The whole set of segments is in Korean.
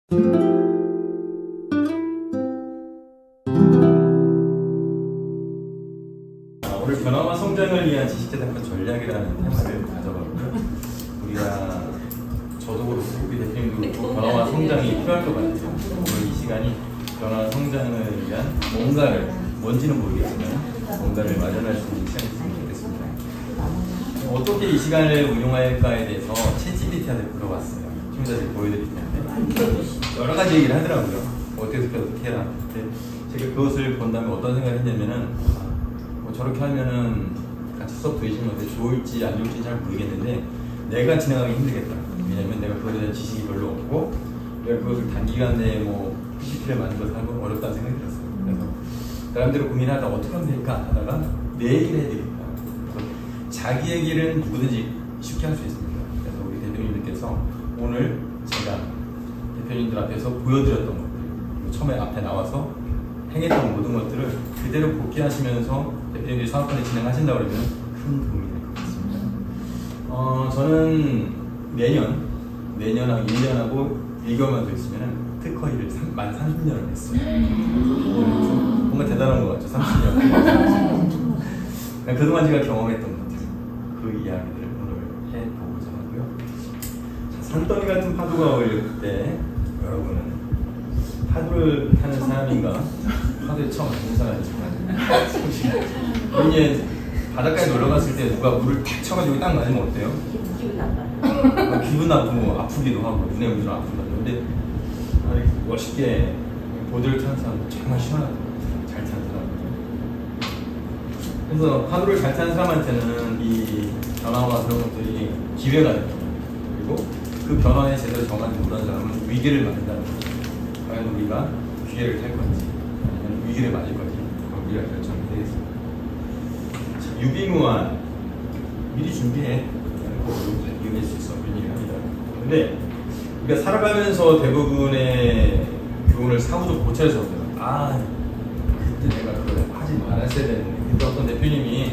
오늘 변화와 성장을 위한 지식재단권 전략이라는 테마를 가져봤고요. 우리가 저도 그렇고 우리 대표님도 그렇고 변화와 성장이 필요할 것 같아요. 오늘 이 시간이 변화와 성장을 위한 뭔지는 모르겠지만 뭔가를 마련할 수 있는 시간이 됐으면 좋겠습니다. 어떻게 이 시간을 운용할까에 대해서 챗GPT한테 물어봤어요. 팀장들이 보여드릴 텐데 여러 가지 얘기를 하더라고요. 어떻게 해라. 근데 제가 그것을 본다면 어떤 생각을 했냐면은 저렇게 하면은 같이 수업 들으시면 좋을지 안 좋을지 잘 모르겠는데 내가 진행하기 힘들겠다. 왜냐면 내가 그거에 대한 지식이 별로 없고 내가 그것을 단기간 내에 PPT를 만들어서 하는 건 어렵다는 생각이 들었어요. 그래서 나름대로 고민하다 어떻게 하면 될까 하다가 내 얘기를 해야 되겠다. 그래서 자기 얘기를 누구든지 쉽게 할 수 있습니다. 그래서 우리 대표님들께서 오늘 제가 대표님들 앞에서 보여드렸던 것들, 처음에 앞에 나와서 행했던 모든 것들을 그대로 복귀하시면서 대표님들이 사업권을 진행하신다고 그러면 큰 도움이 될 것 같습니다. 저는 내년하고 1년하고 1개월만 더 있으면 특허 일을 만 30년을 했어요. 뭔가 대단한 것 같죠? 30년. 그동안 제가 경험했던 것들, 그 이야기들을 오늘 해보고자 하고요. 산더미 같은 파도가 올릴 때 여러분은 파도를 타는 사람인가? 파도에 처음 타는 사람인가? 우리 바닷가에 놀러 갔을 때 누가 물을 탁 쳐가지고 딱 맞으면 어때요? 기분 나빠요. 기분 나쁘고 아프기도 하고 눈에 물좀 아프기도 하고 근데 멋있게 보드를 타는 사람은 정말 시원하더라고요. 잘 타는 사람. 그래서 파도를 잘 타는 사람한테는 이 변화와 그런 것들이 기회가 됩니다. 그리고 그 변화에 제대로 정하지 못한 사람은 위기를 맞는다는 거죠. 과연 우리가 기회를 탈 건지 아니면 위기를 맞을 건지 그건 우리가 결정이 되겠습니다. 자, 유비무환 미리 준비해 이용할 수 있어 이런 얘기를 합니다. 근데 우리가 살아가면서 대부분의 교훈을 사고도 고쳐서 그때 내가 그걸 하지 말았어야 되는데 근데 어떤 대표님이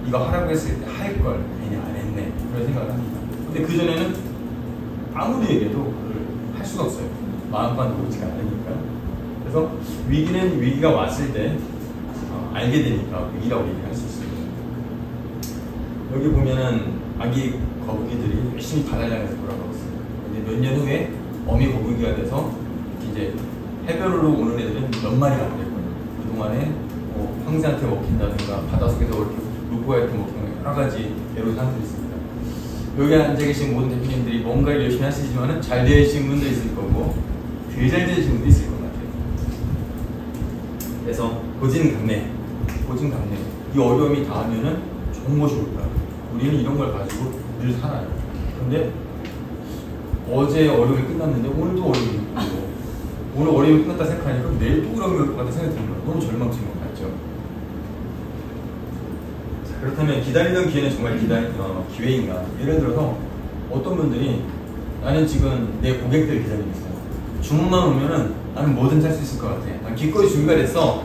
이거 하라고 했을 때 할 걸 괜히 안 했네 그런 생각을 합니다. 근데 그전에는 아무리 얘기해도 그걸 할 수가 없어요. 마음만 오지가 않으니까. 그래서 위기는 위기가 왔을 때 알게 되니까 위기라고 얘기할 수 있습니다. 여기 보면은 아기 거북이들이 열심히 바다를 향해서 돌아가고 있습니다. 근데 몇 년 후에 어미 거북이가 돼서 이제 해변으로 오는 애들은 몇 마리가 안 될 거예요. 그동안에 황새한테 먹힌다든가 바닷속에서 이렇게 루포한테 먹힌 여러 가지 애로의 사람들이 있습니다. 여기 앉아 계신 모든 대표님들이 뭔가를 열심히 하시지만 잘 되신 분도 있을 거고 되게 잘 되신 분도 있을 것 같아요. 그래서 고진감래 이 어려움이 닿으면은 좋은 것이 올까. 우리는 이런 걸 가지고 늘 살아요. 그런데 어제 어려움이 끝났는데 오늘도 어려움이 있고 오늘 어려움이 끝났다 생각하니까 내일 또 어려움이 올 것 같다 생각이 드는 거예요. 너무 절망적인 것 같죠? 자, 그렇다면 기다리던 기회는 정말 기회인가? 예를 들어서 어떤 분들이 나는 지금 내 고객들을 기다리고 있어요. 주문만 오면은 나는 뭐든지 할 수 있을 것 같아. 난 기꺼이 준비가 됐어.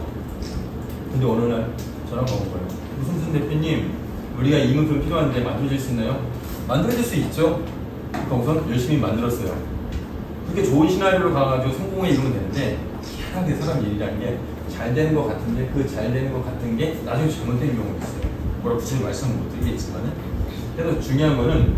근데 어느 날 전화가 온 거예요. 무슨 대표님 우리가 이 물품 필요한데 만들어줄 수 있나요? 만들어줄 수 있죠. 그러니까 우선 열심히 만들었어요. 그렇게 좋은 시나리오로 가가지고 성공을 이루면 되는데 희한하게 사람 일이라는 게 잘 되는 것 같은데 그 잘 되는 것 같은 게 나중에 잘못되는 경우가 있어요. 뭐라고 구체적으로 말씀은 못 드리겠지만은 그래서 중요한 거는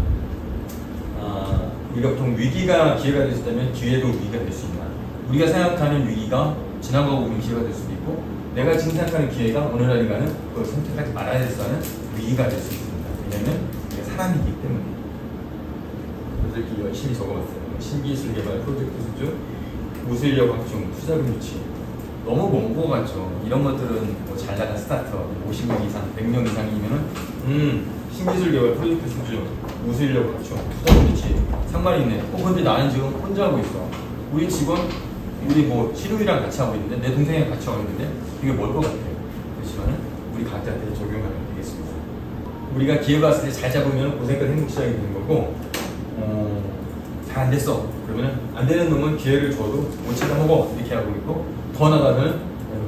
우리가 보통 위기가 기회가 될 수 있다면 기회도 위기가 될 수 있나. 우리가 생각하는 위기가 지나가고 오는 기회가 될 수도 있고 내가 지금 생각하는 기회가 어느 날인가는 그걸 선택하지 말아야 될수는 위기가 될 수 있습니다. 왜냐하면 우리가 사람이기 때문에. 그래서 이렇게 열심히 적어봤어요. 신기술 개발 프로젝트 수준, 우수인력 확충, 투자금 유치. 너무 먼 거 같죠. 이런 것들은 잘 나간 스타트업, 50명 이상, 100명 이상이면은 신기술 개발 프로젝트 수준, 우수인력 확충, 투자금 유치 상관이 있네. 근데 나는 지금 혼자 하고 있어. 우리 직원 우리 시루이랑 같이 하고 있는데 내 동생이랑 같이 하고 있는데 이게 뭘 것 같아요. 그렇지만 우리 각자한테 적용하면 되겠습니다. 우리가 기회가 왔을 때 잘 잡으면 고생과 행복 시작이 되는 거고 잘 안 됐어. 그러면 안 되는 놈은 기회를 줘도 못 찾아먹어 이렇게 하고 있고 더 나가면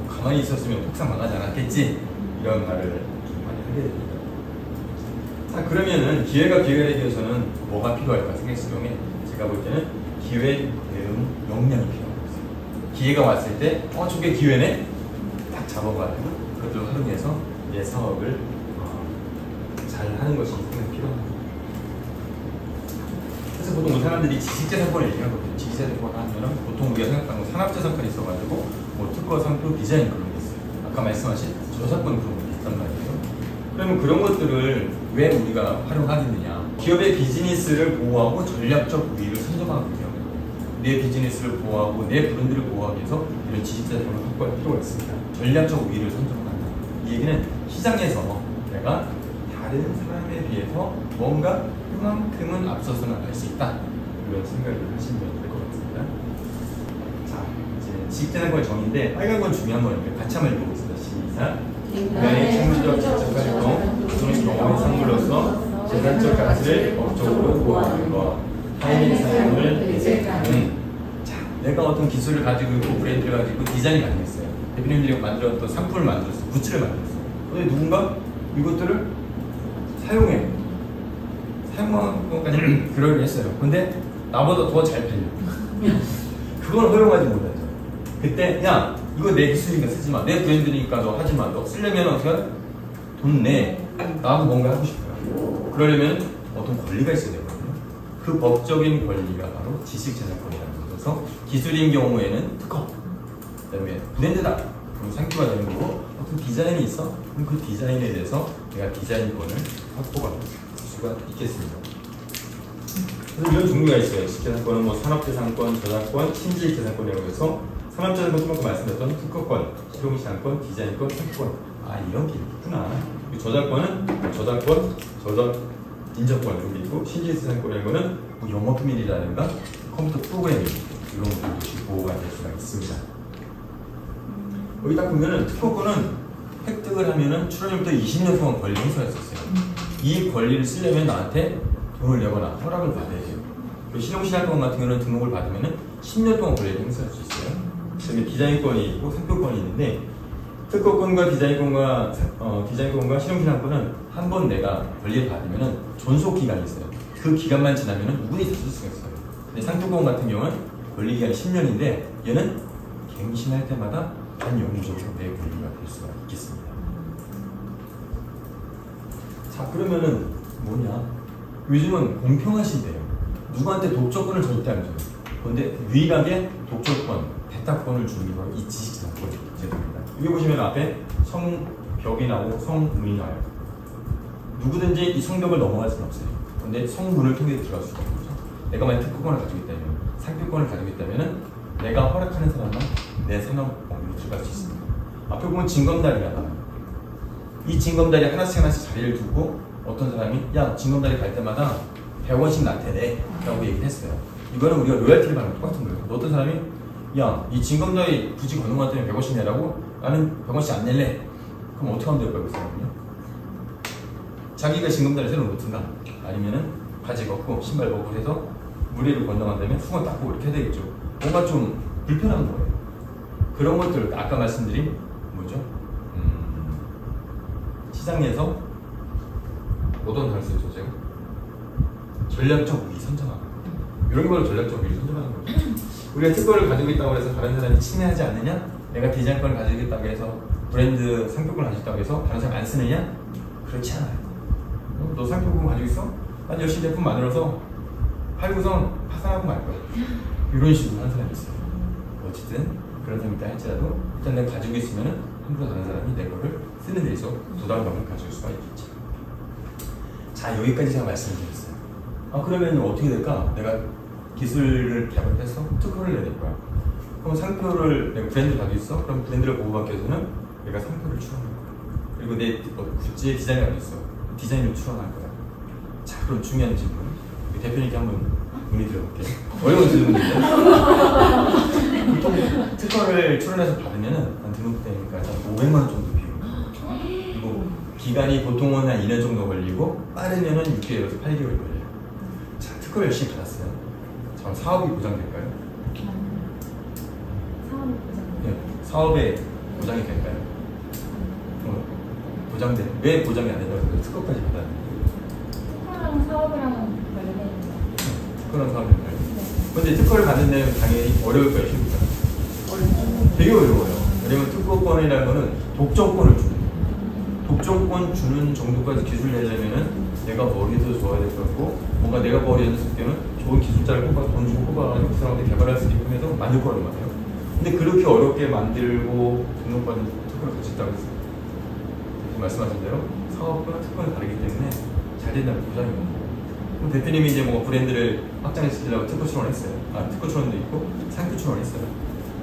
가만히 있었으면 폭삭 망하지 않았겠지 이런 말을 좀 많이 하게 됩니다. 자 그러면은 기회가 되기 위해서는 뭐가 필요할까 생각했을 경우에 제가 볼 때는 기회, 대응, 역량이 필요한 거죠. 기회가 왔을 때 저게 기회네? 딱 잡아가지고 그것을 활용해서 내 사업을 잘 하는 것이 필요한 거예요. 그래서 보통 사람들이 지식재산권을 얘기하거든요. 지식재산권 하면은 보통 우리가 생각하는 건 산업재산권이 있어가지고 뭐 특허, 상표, 디자인 그런 게 있어요. 아까 말씀하신 저작권 그런 게 있단 말이에요. 그러면 그런 것들을 왜 우리가 활용하겠느냐? 기업의 비즈니스를 보호하고 전략적 우위를 선점하거든요. 내 비즈니스를 보호하고 내 브랜드를 보호하기 위해서 이런 지식재산권을 확보할 필요가 있습니다. 전략적 우위를 선점한다. 이 얘기는 시장에서 내가 다른 사람에 비해서 뭔가 그만큼은 앞서서 나갈 수 있다. 이런 생각을 하시면 될 것 같습니다. 자, 이제 지식재산권의 정의인데 빨간 건 중요한 거니까 같이 한번 읽어보겠습니다. 시작. 인간의 창조적 지적 활동, 우선 경험의 산물로서 재산적 가치를 법적으로 보호하는 것, 타인의 사용을 배제하는. 자, 내가 어떤 기술을 가지고 있고 브랜드를 가지고 있고 디자인을 가지고 있어요. 대표님들이 만들었던 상품을 만들었어요. 굿즈를 만들었어요. 근데 누군가 이것들을 사용해. 사용하는 것까지 그러려 했어요. 근데 나보다 더 잘 팔려. 그걸 허용하지 못하죠. 그때 야 이거 내 기술이니까 쓰지 마. 내 브랜드니까 너 하지 마. 너 쓰려면 어떻게 돈 내. 나도 뭔가 하고 싶어요. 그러려면 어떤 권리가 있어야 되거든요. 그 법적인 권리가 바로 지식재산권이라는 거죠. 그래서 기술인 경우에는 특허. 그다음에 브랜드다. 그럼 상표가 되는 거고 어떤 디자인이 있어. 그럼 그 디자인에 대해서 내가 디자인권을 확보할 수가 있겠습니다. 그래서 이런 종류가 있어요. 지식재산권은 뭐 산업재산권, 저작권, 신지식재산권이라고 해서 산업재산권 조금 말씀드렸던 특허권, 실용재산권, 디자인권, 상표권. 아 이런 게 있구나. 저작권은 저작권, 인정권 이런 게 있고 신지식재산권이라는 거는 뭐 영업비밀이라든가 컴퓨터 프로그래밍 이런 것들이 보호가 될 수가 있습니다. 여기 딱 보면은 특허권은 획득을 하면은 출원료부터 20년 동안 권리 행사할 수 있어요. 이 권리를 쓰려면 나한테 돈을 내거나 허락을 받아야 돼요. 그리고 실용시장권 같은 경우는 등록을 받으면은 10년 동안 권리를 행사할 수 있어요. 그다음에 디자인권이 있고 상표권이 있는데 특허권과 디자인권과 실용시장권은 한 번 내가 권리를 받으면은 존속 기간이 있어요. 그 기간만 지나면은 누구든지 쓸 수가 있어요. 근데 상표권 같은 경우는 권리 기간이 10년인데 얘는 갱신할 때마다 반영구적으로 내 권리가 될 수가 있겠습니다. 자 그러면은 뭐냐? 요즘은 공평하신데요. 누구한테 독점권을 절대 안 줘요. 그런데 유일하게 독점권, 배타권을 주는 게 바로 이 지식재산권 제도입니다. 여기 보시면 앞에 성벽이 나오고 성문이 나와요. 누구든지 이 성벽을 넘어갈 수는 없어요. 그런데 성문을 통해 들어갈 수가 없는 거죠. 내가 만약 특허권을 가지고 있다면, 상표권을 가지고 있다면 내가 허락하는 사람만 내 산업 범위로 들어갈 수 있습니다. 앞에 보면 징검다리가 나와요. 이 징검다리 하나씩 자리를 두고 어떤 사람이 야 징검다리 갈 때마다 100원씩 나한테 내 라고 얘기를 했어요. 이거는 우리가 로열티를 받는 거 똑같은 거예요. 어떤 사람이 야 이 징검다리 굳이 걷는 것 같으면 100원씩 내라고? 나는 100원씩 안 낼래. 그럼 어떻게 하면 될까요? 그 사람은요? 자기가 징검다리 새로 놓든가 아니면은 바지 벗고 신발 벗고 해서 무리를 건너간다면 수건 닦고 이렇게 해야 되겠죠. 뭔가 좀 불편한 거예요. 그런 것들 아까 말씀드린 뭐죠? 시장에서 어떤 단어를 쓰죠 제가? 전략적 우위 선점하는 이런 게 바로 전략적 우위 선점하는 거죠. 우리가 특허를 가지고 있다고 해서 다른 사람이 침해하지 않느냐? 내가 디자인권을 가지고 있다고 해서 브랜드 상표권을 가지고 있다고 해서 다른 사람이 안 쓰느냐? 그렇지 않아요. 너 상표권 가지고 있어? 난 열심히 제품 만들어서 팔고선 파산하고 말 거야. 이런 식으로 하는 사람이 있어요. 어쨌든 그런 사람이 있다 할지라도 일단 내가 가지고 있으면은 함부로 다른 사람이 내 거를 쓰는 데 있어 부담감을 가질 수가 있겠죠. 자 여기까지 제가 말씀드렸어요. 아 그러면 어떻게 될까? 내가 기술을 개발해서 특허를 내야 될 거야. 그럼 상표를 내가 브랜드를 가지고 있어? 그럼 브랜드를 보호받기 위해서는 내가 상표를 출원할 거야. 그리고 내 굿즈의 디자인을 가지고 있어. 디자인을 출원할 거야. 자 그럼 중요한 질문. 대표님께 한번 문의 드려볼게요. 어려운 질문인데 보통 특허를 출원해서 받으면은 한 등록되니까 한 500만 원 정도 비용. 그리고 기간이 보통은 한 2년 정도 걸리고 빠르면은 6개월에서 8개월 걸려요. 자 특허를 열심히 받았어요. 자 사업이 보장될까요? 사업이 보장. 네, 사업에 보장이 될까요? 보장돼. 왜 보장이 안 된다고 해서 특허까지 받았는데? 특허랑 사업이랑 관련돼 있는 거. 특허랑 사업이 관련. 근데 특허를 받는 데는 당연히 어려울 거예요, 쉽니다. 되게 어려워요. 왜냐면 특허권이라는 거는 독점권을 주는 거예요. 독점권 주는 정도까지 기술 내려면은 내가 머리도 좋아야 될 것 같고, 뭔가 내가 머리 연습 때는 좋은 기술자를 뽑아 돈 주고 뽑아가지고 그 사람한테 개발할 수 있게끔 해서 만들 거란 말이에요. 근데 그렇게 어렵게 만들고 등록받는 특허를 같이 있다고 했어요. 말씀하신 대로 사업과 특허는 다르기 때문에 잘 된다는 보장이 없는 거예요. 그럼 대표님이 이제 뭐 브랜드를 확장시키려고 특허 출원을 했어요. 특허 출원도 있고 상표 출원을 했어요.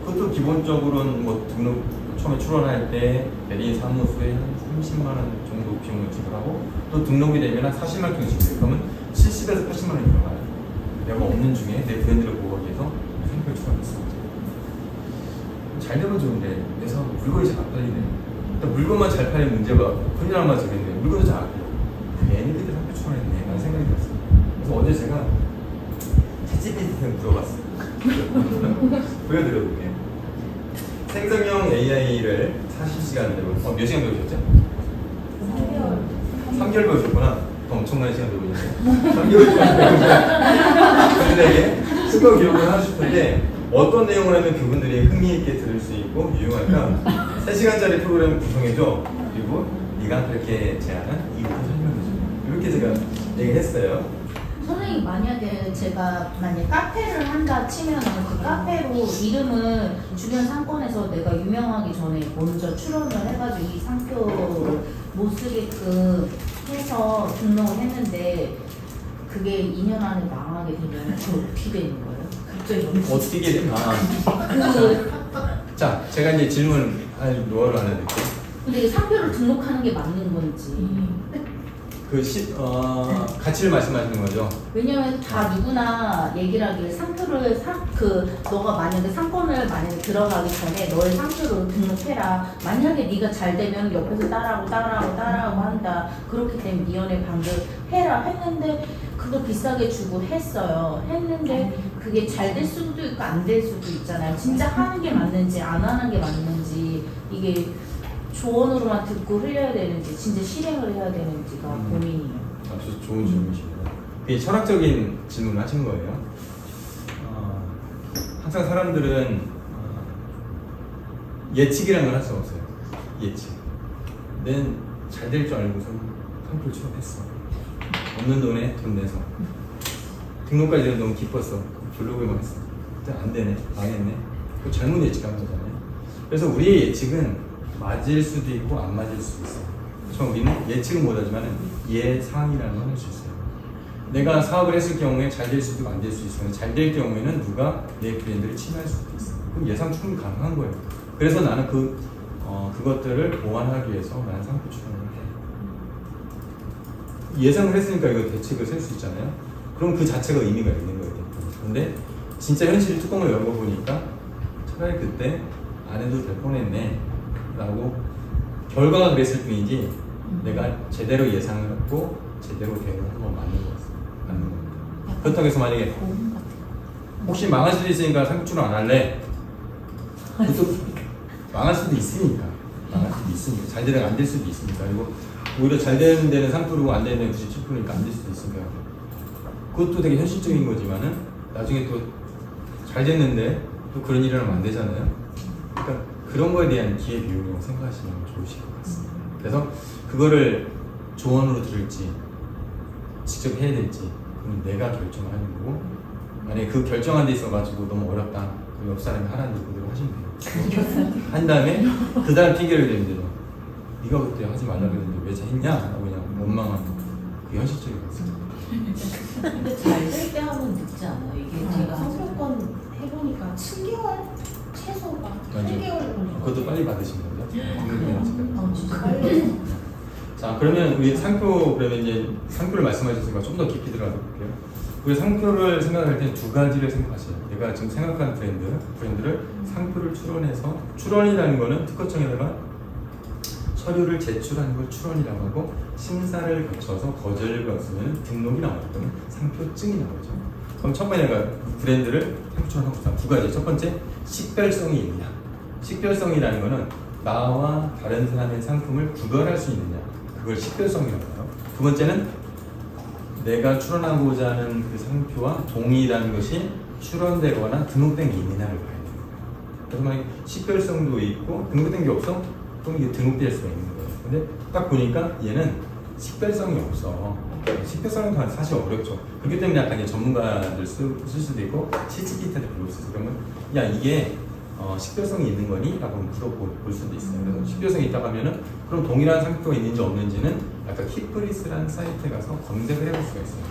그것도 기본적으로는 뭐 등록 처음에 출원할 때 대리인 사무소에 한 30만 원 정도 비용을 지불하고 또 등록이 되면 한 40만 원 지불해요. 그러면 70에서 80만 원이 들어가요. 내가 없는 중에 내 브랜드를 보호하기 위해서 상표를 출원했어요. 잘 되면 좋은데 내 사업 물건이 잘 안 팔리네. 물건만 잘 팔리면 문제가 흔히나마 저겠네요. 물건도 잘 안 팔려. 괜히 그때 상표 출원했네 라는 생각이 들었어요. 그래서 어제 제가 챗GPT한테 물어봤어요. 보여드려볼게요. 생성형 AI를 40시간 몇 시간 배우셨죠? 3개월 배우셨구나. 더 엄청난 시간 배우셨어요. 3개월 동안 배우셨어요. 그분에게 특허 기록을 하고 싶은데 어떤 내용을 하면 그분들이 흥미있게 들을 수 있고 유용할까? 3시간짜리 프로그램을 구성해줘. 그리고 네가 그렇게 제안한 이유를 설명해줘. 이렇게 제가 얘기했어요. 선생님, 만약에 제가 카페를 한다 치면은 그 카페로 이름을 주변 상권에서 내가 유명하기 전에 먼저 출원을 해가지고 이 상표를 못 쓰게끔 해서 등록을 했는데 그게 2년 안에 망하게 되면 그 어떻게 되는 거예요? 갑자기 어떻게 되나? 자, 제가 이제 질문 노하우를 하나 드릴게요. 근데 이 상표를 등록하는 게 맞는 건지. 가치를 말씀하시는 거죠? 왜냐면 다 누구나 얘기를 하길 상표를 너가 만약에 상권을 만약에 들어가기 전에 너의 상표를 등록해라. 만약에 네가 잘 되면 옆에서 따라하고 한다. 그렇기 때문에 미연에 방금 해라 했는데 그거 비싸게 주고 했어요. 했는데 그게 잘 될 수도 있고 안 될 수도 있잖아요. 진짜 하는 게 맞는지 안 하는 게 맞는지 이게 조언으로만 듣고 흘려야 되는지 진짜 실행을 해야 되는지가 고민이에요. 아주 좋은 질문이십니다. 그게 철학적인 질문을 하신 거예요. 항상 사람들은 예측이라는 걸 할 수 없어요. 예측. 난 잘 될 줄 알고서 상표를 취업했어. 없는 돈에 돈 내서 등록까지 되면 너무 기뻤어. 블로그에만 했어. 근데 안 되네. 망했네. 그거 잘못 예측한 거잖아요. 그래서 우리의 예측은 맞을 수도 있고 안 맞을 수도 있어요. 그래서 우리는 예측은 못하지만 예상이라는 걸 할 수 있어요. 내가 사업을 했을 경우에 잘 될 수도 있고 안 될 수도 있어요. 잘 될 경우에는 누가 내 브랜드를 침해할 수도 있어요. 그럼 예상 충분히 가능한 거예요. 그래서 나는 그것들을 보완하기 위해서 나는 상표 출원을 해. 예상을 했으니까 이거 대책을 쓸 수 있잖아요. 그럼 그 자체가 의미가 있는 거예요. 근데 진짜 현실이 뚜껑을 열어보니까 차라리 그때 안 해도 될 뻔했네 라고 결과가 그랬을 뿐이지 내가 제대로 예상을 했고 제대로 대응을 한 건 맞는 것 같습니다. 맞는 겁니다. 그렇다고 해서 만약에 혹시 망할 수도 있으니까 상표 출원 안 할래? 그것도 망할 수도 있으니까 잘 되다가 안 될 수도 있으니까. 그리고 오히려 잘 되는 데는 상표로 안 되는 데는 97%니까 안 될 수도 있으니까 그것도 되게 현실적인 거지만은 나중에 또 잘 됐는데 또 그런 일이 하면 안 되잖아요. 그러니까 그런 거에 대한 기회비용이라고 생각하시면 좋으실 것 같습니다. 그래서 그거를 조언으로 들을지 직접 해야 될지 그건 내가 결정하는 거고, 만약에 그 결정한 데 있어가지고 너무 어렵다 그럼 옆 사람이 하라는 대로 그대로 하시면 돼요. 한 다음에 그 다음 핑계를 대면 되죠. 네가 그때 하지 말라 그랬는데 왜 했냐? 하고 그냥 원망하는 그게 현실적인 것 같습니다. 근데 잘 될 때 하면 늦지 않아요? 이게 제가 상표권 해보니까 7개월 최소가 8개월 걸리고 그것도 빨리 받으신 거죠? 진짜 빨리. 자, 그러면 우리 상표, 그러면 이제 상표를 말씀하셨으니까 좀 더 깊이 들어가 볼게요. 우리 상표를 생각할 때 두 가지를 생각하세요. 내가 지금 생각하는 브랜드를 상표를 출원해서, 출원이라는 거는 특허청에다가 서류를 제출하는 걸 출원이라고 하고, 심사를 거쳐서 거절을 받으면 등록이 나오죠. 상표증이 나오죠. 그럼 첫 번째 내가 브랜드를 상표 출원하고 두 가지. 첫 번째, 식별성이 있느냐. 식별성이라는 거는 나와 다른 사람의 상품을 구별할 수 있느냐. 그걸 식별성이라고 해요. 두 번째는 내가 출원하고자 하는 그 상표와 동의라는 것이 출원되거나 등록된 게 있느냐를 봐야 돼요. 그래서 만약에 식별성도 있고 등록된 게 없어? 그럼 이게 등록될 수가 있는 거예요. 근데 딱 보니까 얘는 식별성이 없어. 식별성은 사실 어렵죠. 그렇기 때문에 약간 이제 전문가들 쓸 수도 있고 실직기타들 별로 없어서 그러면 야 이게 식별성이 있는 거니? 라고 물어볼 수도 있어요. 그래서 식별성이 있다고 하면은 그럼 동일한 상표가 있는지 없는지는 약간 키프리스라는 사이트에 가서 검색을 해볼 수가 있어요.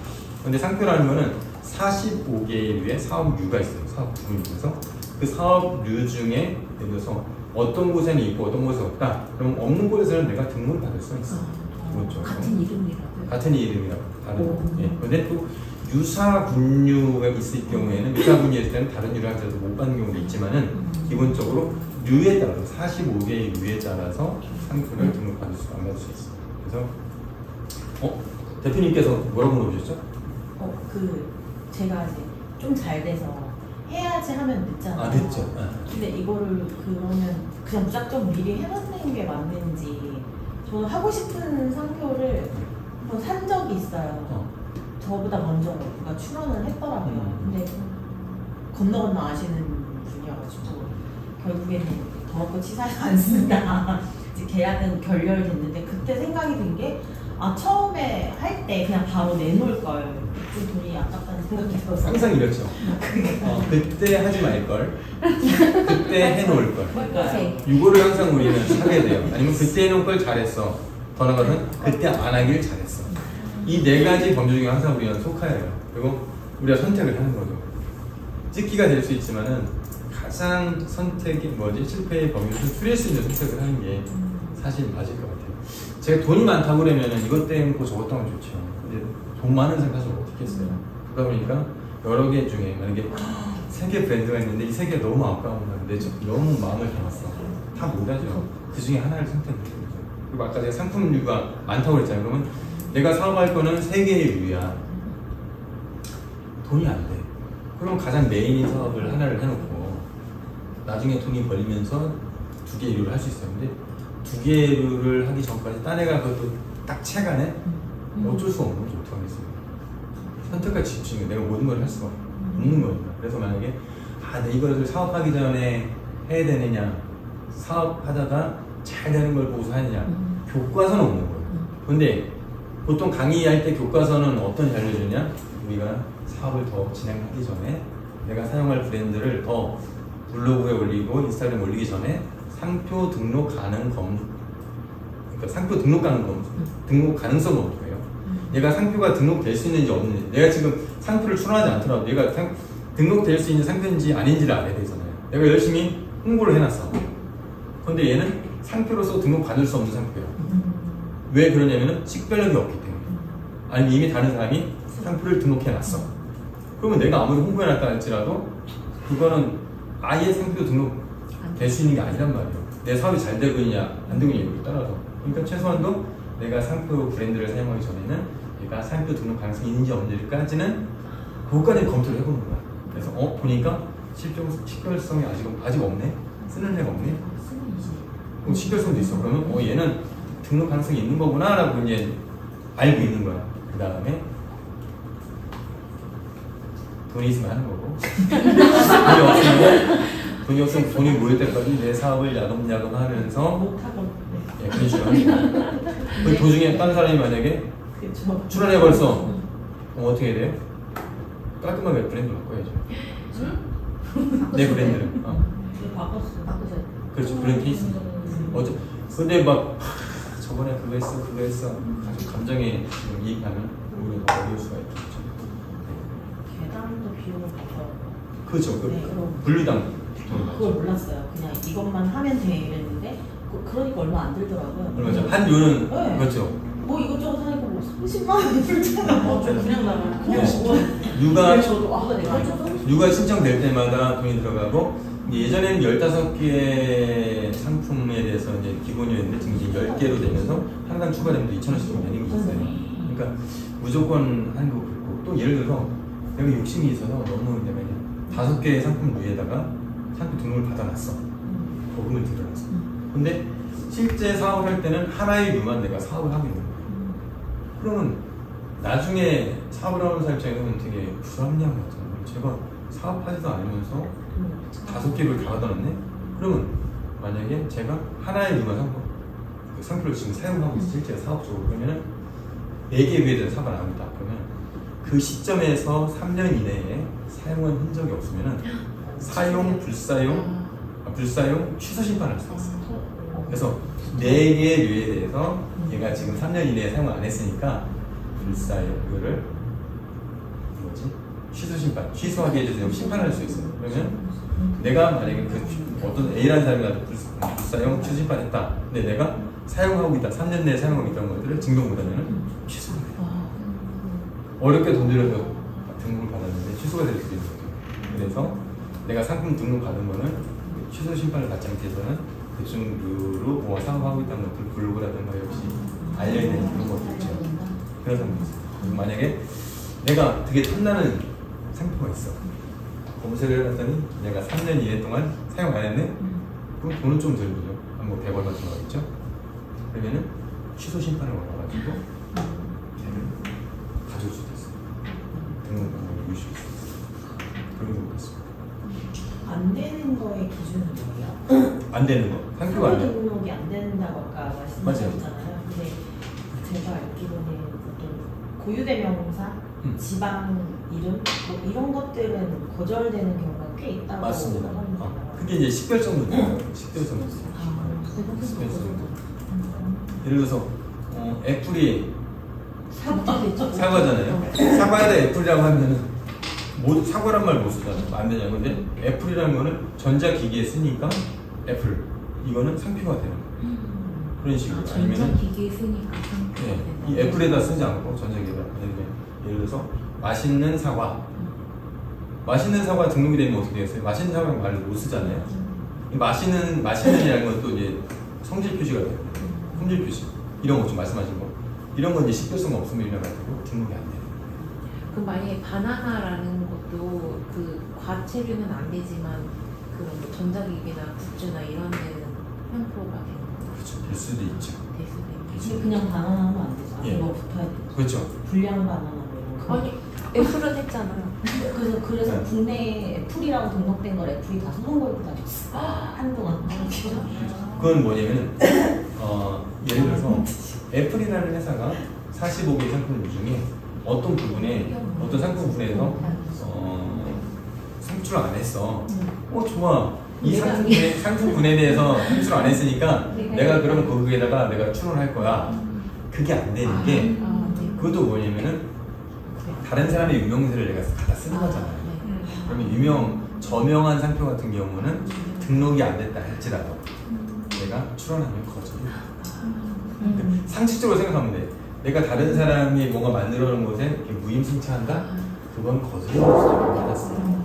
근데 상표라는 거는 45개의 사업류가 있어요. 사업류 중에서 그 사업류 중에 예를 들어서 어떤 곳에는 있고 어떤 곳에 없다. 그럼 없는 곳에서는 내가 등록을 받을 수 있어. 그렇죠. 같은 이름이라고요? 같은 이름이라고 다른. 예. 근데 또 유사 분류가 있을 경우에는 유사 분류일 때는 다른 유랑 따라서 못 받는 경우도 있지만은 기본적으로 류에 따라서 45개의 류에 따라서 상표를 등록받을 수 안 받을 수 있어요. 그래서 대표님께서 뭐라고 물어보셨죠? 제가 이제 좀 잘 돼서 해야지 하면 늦잖아요. 늦죠. 근데 이거를 그러면 그냥 무작정 미리 해놓는 게 맞는지 저는 하고 싶은 상표를 한번 산 적이 있어요. 저보다 먼저 누가 출원을 했더라고요. 근데 건너 아시는 분이어가지고 결국에는 더럽고 치사해서 안 쓴다. 이제 계약은 결렬됐는데 그때 생각이 든 게 처음에 할 때 그냥 바로 내놓을 걸. 좀 돈이 아깝다는 생각이 들어서 항상 이렇죠. 그때 하지 말걸. 그때 해놓을 걸. 이거를 항상 우리는 하게 돼요. 아니면 그때 해놓을 걸 잘했어. 더 나아가서는 그때 안 하길 잘했어. 이 네 가지 범주 중에 항상 우리는 속하여요. 그리고 우리가 선택을 하는 거죠. 찍기가 될 수 있지만은 가장 선택이 실패의 범위를 줄일 수 있는 선택을 하는 게 사실 맞을 것 같아요. 제가 돈이 많다고 그러면은 이것 때문에 저것 때문에 좋죠. 근데 돈 많은 사람 사실 어떻게 했어요? 그러다 보니까 여러 개 중에 만약에 3개 브랜드가 있는데 이 3개 너무 아까운데 너무 마음을 담았어. 다 못하죠. 그 중에 하나를 선택을 해야 되죠. 그리고 아까 제가 상품류가 많다고 그랬잖아요. 그러면 내가 사업할 거는 3개의 류야. 돈이 안 돼. 그럼 가장 메인인 사업을 하나를 해놓고 나중에 돈이 벌리면서 2개의 류를 할 수 있어요. 근데 2개의 류를 하기 전까지 딴 애가 그것도 딱 채가네? 어쩔 수 없는 거죠. 어떡하겠어요. 선택과 집중이 내가 모든 걸 할 수가 없는 거니까. 그래서 만약에 내 이거를 사업하기 전에 해야 되느냐, 사업하다가 잘 되는 걸 보고서 하느냐, 교과서는 없는 거예요. 근데 보통 강의할 때 교과서는 어떤 자료를 주냐? 우리가 사업을 더 진행하기 전에 내가 사용할 브랜드를 더 블로그에 올리고 인스타그램에 올리기 전에 상표 등록 가능 검수, 그러니까 상표 등록 가능 검수, 등록 가능성 검수예요. 얘가 상표가 등록될 수 있는지 없는지, 내가 지금 상표를 출원하지 않더라도 얘가 등록될 수 있는 상표인지 아닌지를 알아야 되잖아요. 내가 열심히 홍보를 해놨어. 근데 얘는 상표로서 등록받을 수 없는 상표예요. 왜 그러냐면은 식별력이 없기 때문에. 아니면 이미 다른 사람이 상표를 등록해놨어. 그러면 내가 아무리 홍보해놨다 할지라도 그거는 아예 상표 등록될 수 있는 게 아니란 말이에요. 내 사업이 잘 되고 있냐 안 되고 있냐에 따라서. 그러니까 최소한도 내가 상표 브랜드를 사용하기 전에는 얘가 상표 등록 가능성이 있는지 없는지까지는 그것까지 검토를 해보는 거야. 그래서 보니까 식별성이 아직 없네? 쓰는 애가 없네? 식별성도 있어. 그러면 얘는 등록 가능성이 있는 거구나 라고 이제 알고 있는 거야. 그 다음에 돈이 있으면 하는 거고 돈이 없으면 돈이 모일 때까지 내 사업을 야금야금 하면서 못하고 그런 식으로 하는 거야. 그 도중에 다른 사람이 만약에 출원해 벌써 어떻게 해야 돼요? 깔끔하게 브랜드 바꿔야죠. 내 브랜드를 바꿨어요. 그렇죠. 브랜드 케이스. 근데 막 저번에 그거 했어 아주 감정에 이입하면 오히려 더 어려울 수가 있죠. 계단도 비용을 받더라고요. 그렇죠. 네, 그럼 분류당 그걸 몰랐어요. 그냥 이것만 하면 돼 이랬는데 그러니까 얼마 안 들더라고요. 얼마죠? 한 류는 네. 그렇죠. 뭐 이것저것 하니까 뭐 30만 원 들잖아. 그냥 나가요. 류가 신청될 때마다 돈이 들어가고 예전에는 15개의 상품에 대해서 이제 기본이었는데 지금 이제 10개로 되면서 항상 추가되면 2,000원씩 좀 되는 게 있어요. 그러니까 무조건 하는 거 그렇고 또 예를 들어서 내가 욕심이 있어서 너무 내가 5개의 상품 류에다가 상품 등록을 받아놨어. 거금을 들여놨어. 근데 실제 사업을 할 때는 하나의 류만 내가 사업을 하고 있는 거예요. 그러면 나중에 사업을 하는 사람 입장에서는 되게 불합리한 것 같아요. 제가 사업하지도 않으면서 5개를 다 받아놨네? 그러면 만약에 제가 하나의 유관 그 상표를 지금 사용하고 있어 실제 사업적으로 그러면은 4개 위에 대해서 사과를 안 합니다. 그러면 그 시점에서 3년 이내에 사용한 흔적이 없으면은 사용, 불사용, 취소 심판을 할 수 있어요. 그래서 4개의 류에 대해서 얘가 지금 3년 이내에 사용을 안 했으니까 불사용, 이거를 뭐지? 취소 심판, 취소하게 해줘서 심판을 할 수 있어요. 그러면 내가 만약에 그 어떤 A라는 사람이 가지고 불사용, 취소 심판했다. 근데 내가 사용하고 있다, 3년 내에 사용하고 있다는 것들을 증명 못하면 취소를 해요. 어렵게 돈 들여서 등록을 받았는데 취소가 될 수도 있는 거죠. 그래서 내가 상품 등록 받은 거는 취소 심판을 받지 않기 위해서는 대충으로 뭐 사업하고 있다는 것들 블로그라든가 역시 알려있는 그런 것들 있죠. 그런 상품이 있어요. 만약에 내가 되게 탐나는 상표가 있어. 검색을 해봤더니 내가 3년 이내 동안 사용 안 했네? 그럼 돈은 좀 들고요. 한 뭐 100얼마 들어가겠죠? 그러면은 취소 심판을 걸어가지고 걔를 가져올 수도 있어요. 등록번호를 유지할 수 있어요. 그런 경우가 있습니다. 안 되는 거의 기준은 뭐예요? 안 되는 거. 상표가 안 돼. 등록이 안 된다고 아까 말씀하셨잖아요. 근데 제가 알기로는 어떤 고유대명사, 지방 이름 뭐 이런 것들은 거절되는 경우가 꽤 있다고 맞습니다. 합니다. 그게 이제 식별성 문제예요. 식별성 문제. 예를 들어서 애플이 사과잖아요. 사과에다 애플이라고 하면은 사과란 말 못 쓰잖아요. 안 되냐고. 근데 애플이라는 거는 전자기기에 쓰니까 애플. 이거는 상표가 되는 거예요. 그런 식으로. 아니면은 전자기기에 쓰니까 상표가 네, 된다. 이 애플에다 쓰지 않고 전자기기에다. 예를 들어서 맛있는 사과. 맛있는 사과 등록이 되면 어떻게 되겠어요? 맛있는 사과는 말을 못 쓰잖아요. 맛있는이라는 것도 이제 성질 표시가 돼요. 품질 표시. 이런 거 좀 말씀하신 거. 이런 건 이제 식별성 없음을 인해가지고 등록이 안 돼요. 그럼 만약에 바나나라는 것도 그 과체류는 안 되지만 그런 뭐 전자기기나 굿즈나 이런 데는 상표가 되는 거예요. 그렇죠. 될 수도 있죠. 될 수도 있겠죠. 근데 그냥 바나나 하면 안 되죠. 예. 뭐 붙어야 되죠. 그렇죠. 불량 바나나 뭐 이런 거. 아니 애플은 했잖아. 그래서 네. 국내에 애플이라고 등록된 걸 애플이 다 소송 걸고 다녔어. 한동안. 그건 뭐냐면 예를 들어서 애플이라는 회사가 45개 상품 중에 어떤 부분에 어떤 상품 분야에서 상출 안 했어. 좋아. 이 상품 분야에 대해서 상출 안 했으니까 내가 그러면 거기에다가 내가 출원할 거야. 그게 안 되는 게 그것도 뭐냐면은 다른 사람의 유명세를 내가 갖다 쓰는 거잖아요. 그러면 저명한 상표 같은 경우는 등록이 안 됐다 할지라도 내가 출원하면 거절이야. 상식적으로 생각하면 돼. 내가 다른 사람이 뭔가 만들어 놓은 것에 이렇게 무임승차한다? 그건 거절을 받았어요.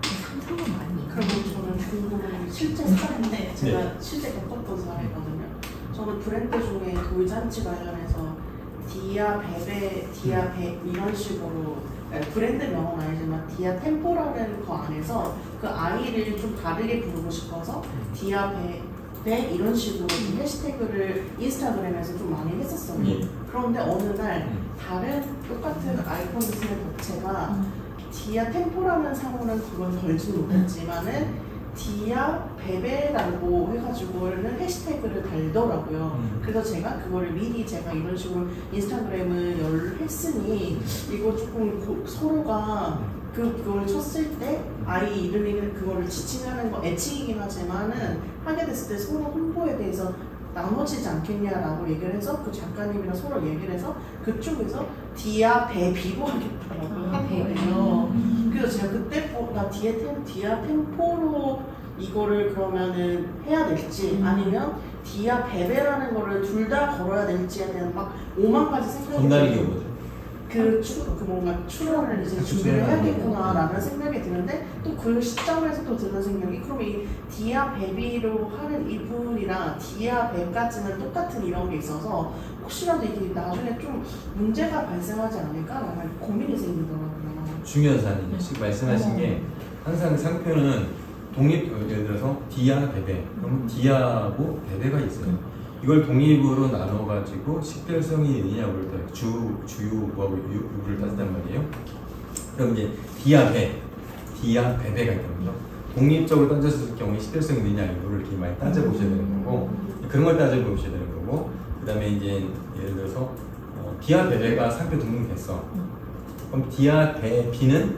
상표가 많이. 그리고 저는 궁금한 실제 사례인데 제가 실제 겪었던 사례거든요. 저는 브랜드 중에 돌잔치 관련해서 디아 베베, 디아 베 이런 식으로 브랜드 명은 아니지만 디아 템포라는 거 안에서 그 아이를 좀 다르게 부르고 싶어서 디아 베 이런 식으로 좀 해시태그를 인스타그램에서 좀 많이 했었어요. 그런데 어느 날 다른 똑같은 아이폰 디스플레이 업체가 디아 템포라는 상호는 그건 걸지는 못했지만은 디아 베베라고 해가지고는 해시태그를 달더라고요. 그래서 제가 그거를 미리 제가 이런 식으로 인스타그램을 했으니 이거 조금 서로가 그걸 쳤을 때 아이 이름이 그거를 지칭하는 거 애칭이긴 하지만은 하게 됐을 때 서로 홍보에 대해서 나눠지지 않겠냐라고 얘기를 해서 그 작가님이랑 서로 얘기를 해서 그쪽에서 디아 베비로 하겠다라고 한 거예요. 그래서 제가 그때 나 디아 템포로 이거를 그러면은 해야 될지 아니면 디아 베베라는 거를 둘 다 걸어야 될지에 대한 막 5만 가지 생각이 건달이 경우죠. 그 뭔가 출원을 이제 준비를 해야겠구나라는 생각이 드는데 또 그 시점에서 또 드는 생각이 그럼 이 디아 베비로 하는 이분이랑 디아 베까지는 똑같은 이런 게 있어서 혹시라도 이게 나중에 좀 문제가 발생하지 않을까라는 고민이 생기더라고요. 중요한 사안이에요. 지금 말씀하신 게 항상 상표는 예를 들어서 디아 베베 그럼 디아하고 베베가 있어요. 이걸 독립으로 나눠가지고 식별성이 있느냐 볼 때 주유하고 유를 따진단 말이에요. 그럼 이제 디아 베 D와 배배가 있다는 거죠. 독립적으로 던졌을 경우에 식별성이 있느냐 이거를 이렇게 많이 따져보셔야 되는 거고 그런 걸 따져보셔야 되는 거고 그 다음에 이제 예를 들어서 D와 배배가 상표 등록됐어. 그럼 D와 B는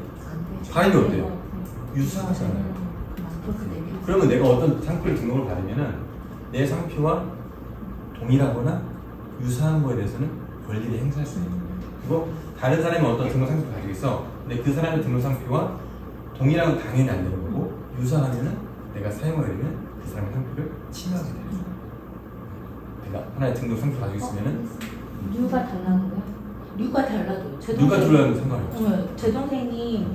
발음이 어때요? 유사하잖아요. 그러면 내가 어떤 상표를 등록을 받으면은 내 상표와 동일하거나 유사한 거에 대해서는 권리를 행사할 수 있는 거예요. 그리고 다른 사람이 어떤 등록 상표를 가지고 있어. 근데 그 사람의 등록 상표와 동일한 건 당연히 안 되는 거고 유사하면은 내가 사용하게 되면 그 사람의 상표를 침해하게 되는 거예요. 내가 하나의 등록 상표 가지고 있으면은 류가 달라고요? 류가 달라도 누가 들어가는 상관이 없죠. 제 동생이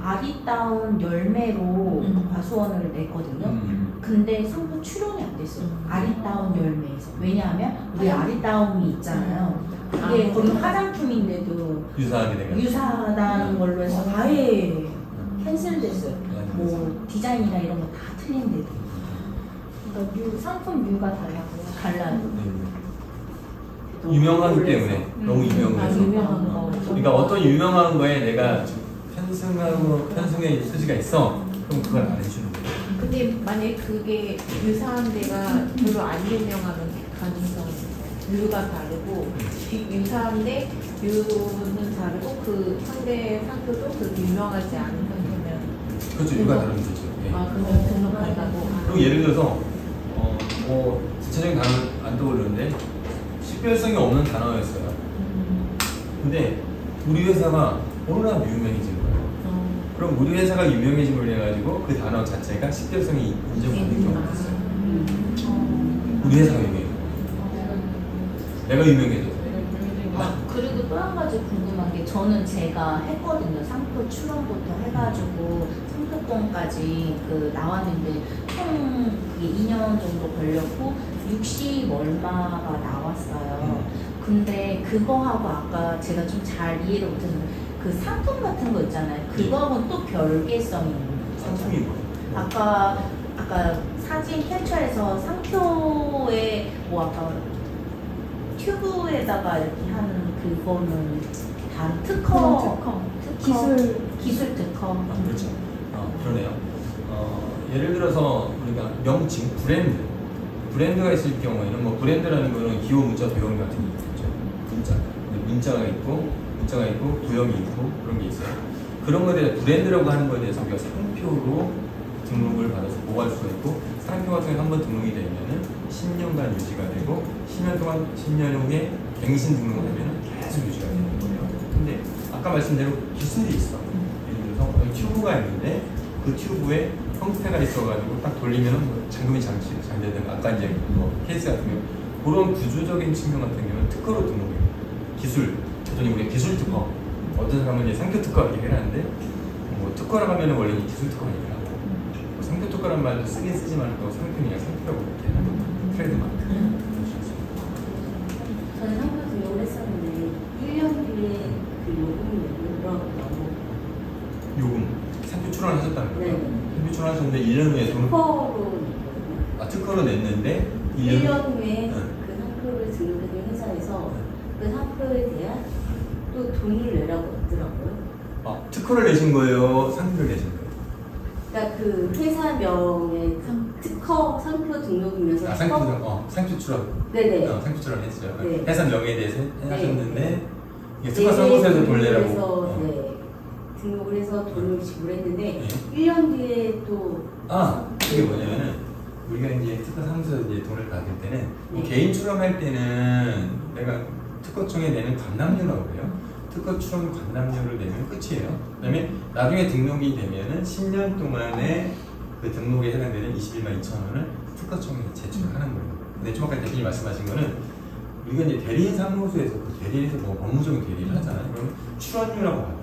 아리따운 열매로 과수원을 냈거든요. 근데 상표 출원이 안 됐어요. 아리따운 열매에서. 왜냐하면 우리 아리따움이 있잖아요. 이게 거의 화장품인데도 유사하게 되면 유사하다는 걸로 해서 아예 캔슬됐어요. 뭐 디자인이나 이런 거 다 틀린데도. 그러니까 상품 류가 달라요. 유명하기 때문에 너무 유명해서. 유명한 거. 그러니까 어떤 유명한 거에 내가 편승의 소지가 있어. 그럼 그걸 안 해주는 거예요. 근데 만약에 그게 유사한 데가 별로 안 유명하면 가능성 류가 다르고 유사한데 류는 다르고 그 상대 상표도 그렇게 유명하지 않은 상표면 그렇죠. 유가 다른 거죠. 네. 그러면 등록한다고. 그리고 예를 들어서 뭐 구체적인 단어 안 떠오르는데 식별성이 없는 단어였어요. 근데 우리 회사가 워낙 유명해진 거예요. 그럼 우리 회사가 유명해짐을 해가지고 그 단어 자체가 식별성이 인정받는 경우가 있어요. 우리 회사가 유명해요. 내가 유명해져서. 그리고 또 한 가지 궁금한 게 저는 제가 했거든요. 상표 출원부터 해가지고 상표권까지 나왔는데 총 그게 2년 정도 걸렸고 60 얼마가 나왔어요. 근데 그거하고 아까 제가 좀 잘 이해를 못했는데 그 상품 같은 거 있잖아요. 그거하고는 또 별개성이 있는 거죠. 상품이 뭐? 아까 사진 캡처해서 상표에 뭐 아까 튜브에다가 이렇게 하는 그거는 다른 특허 기술 특허. 그렇죠. 그러네요. 예를 들어서 우리가 명칭, 브랜드가 있을 경우에는 뭐 브랜드라는 거는 기호, 문자, 도형 같은 게 있죠. 문자가 있고 도형이 있고 그런 게 있어요. 그런 거에 대해 브랜드라고 하는 거에 대해서 우리가 상표로 등록을 받아서 보호할 수가 있고 상표 같은 게 한번 등록이 되면은 10년간 유지가 되고 10년 동안 10년 후에 갱신 등록을 하면은 계속 유지가 되는 거예요. 근데 아까 말씀대로 기술이 있어. 예를 들어서 튜브가 있는데 그 튜브에 형태가 있어가지고 딱 돌리면은 뭐 잠금이 잘 되는 아까 이제 뭐 케이스 같은 경우 그런 구조적인 측면 같은 경우는 특허로 등록해요. 기술, 저는 우리 기술 특허. 어떤 사람은 이제 상표 특허 이렇게 해놨는데 뭐 특허라고 하면은 원래 기술 특허 얘기를 하고 뭐 상표 특허란 말도 쓰긴 쓰지만 또 상표는 상표라고 이렇게 하는 거. 트레이드마크. 저는 상표 등록을 했었는데 1년 뒤에 그 요금이 늘어나고 요금 상표 출원을 하셨다는 거예요? 네. 상표 출원하셨는데 1년 후에 돈 특허로 냈는데 1년 후에 그 상표를 등록해준 회사에서 그 상표에 대한 또 돈을 내라고 하더라고요. 특허를 내신 거예요? 상표를 내신 거예요? 그러니까 그 회사명의 특허 상표 등록이면서 상표 출원. 네네. 상표 출원 했어요. 네. 회사 명예에 대해서 하셨는데 네. 이게 특허 사무소에서 돈 내라고. 그래서 네. 등록을 해서 돈을 지불했는데 네. 1년 뒤에 또 그게 뭐냐면은 우리가 이제 특허 사무소에서 이제 돈을 받을 때는 네. 개인 출원할 때는 내가 특허청에 내는 관람료라고 해요. 특허 출원 관람료를 내면 끝이에요. 그다음에 나중에 등록이 되면은 10년 동안에 그 등록에 해당되는 21만 2천 원을 특허청에 제출하는 거예요. 근데 좀 아까 대표님 말씀하신 거는 우리가 이제 대리인 사무소에서 그 대리인에서 뭐 법무적인 대리를 하잖아요. 그러면 출원료라고 받아요.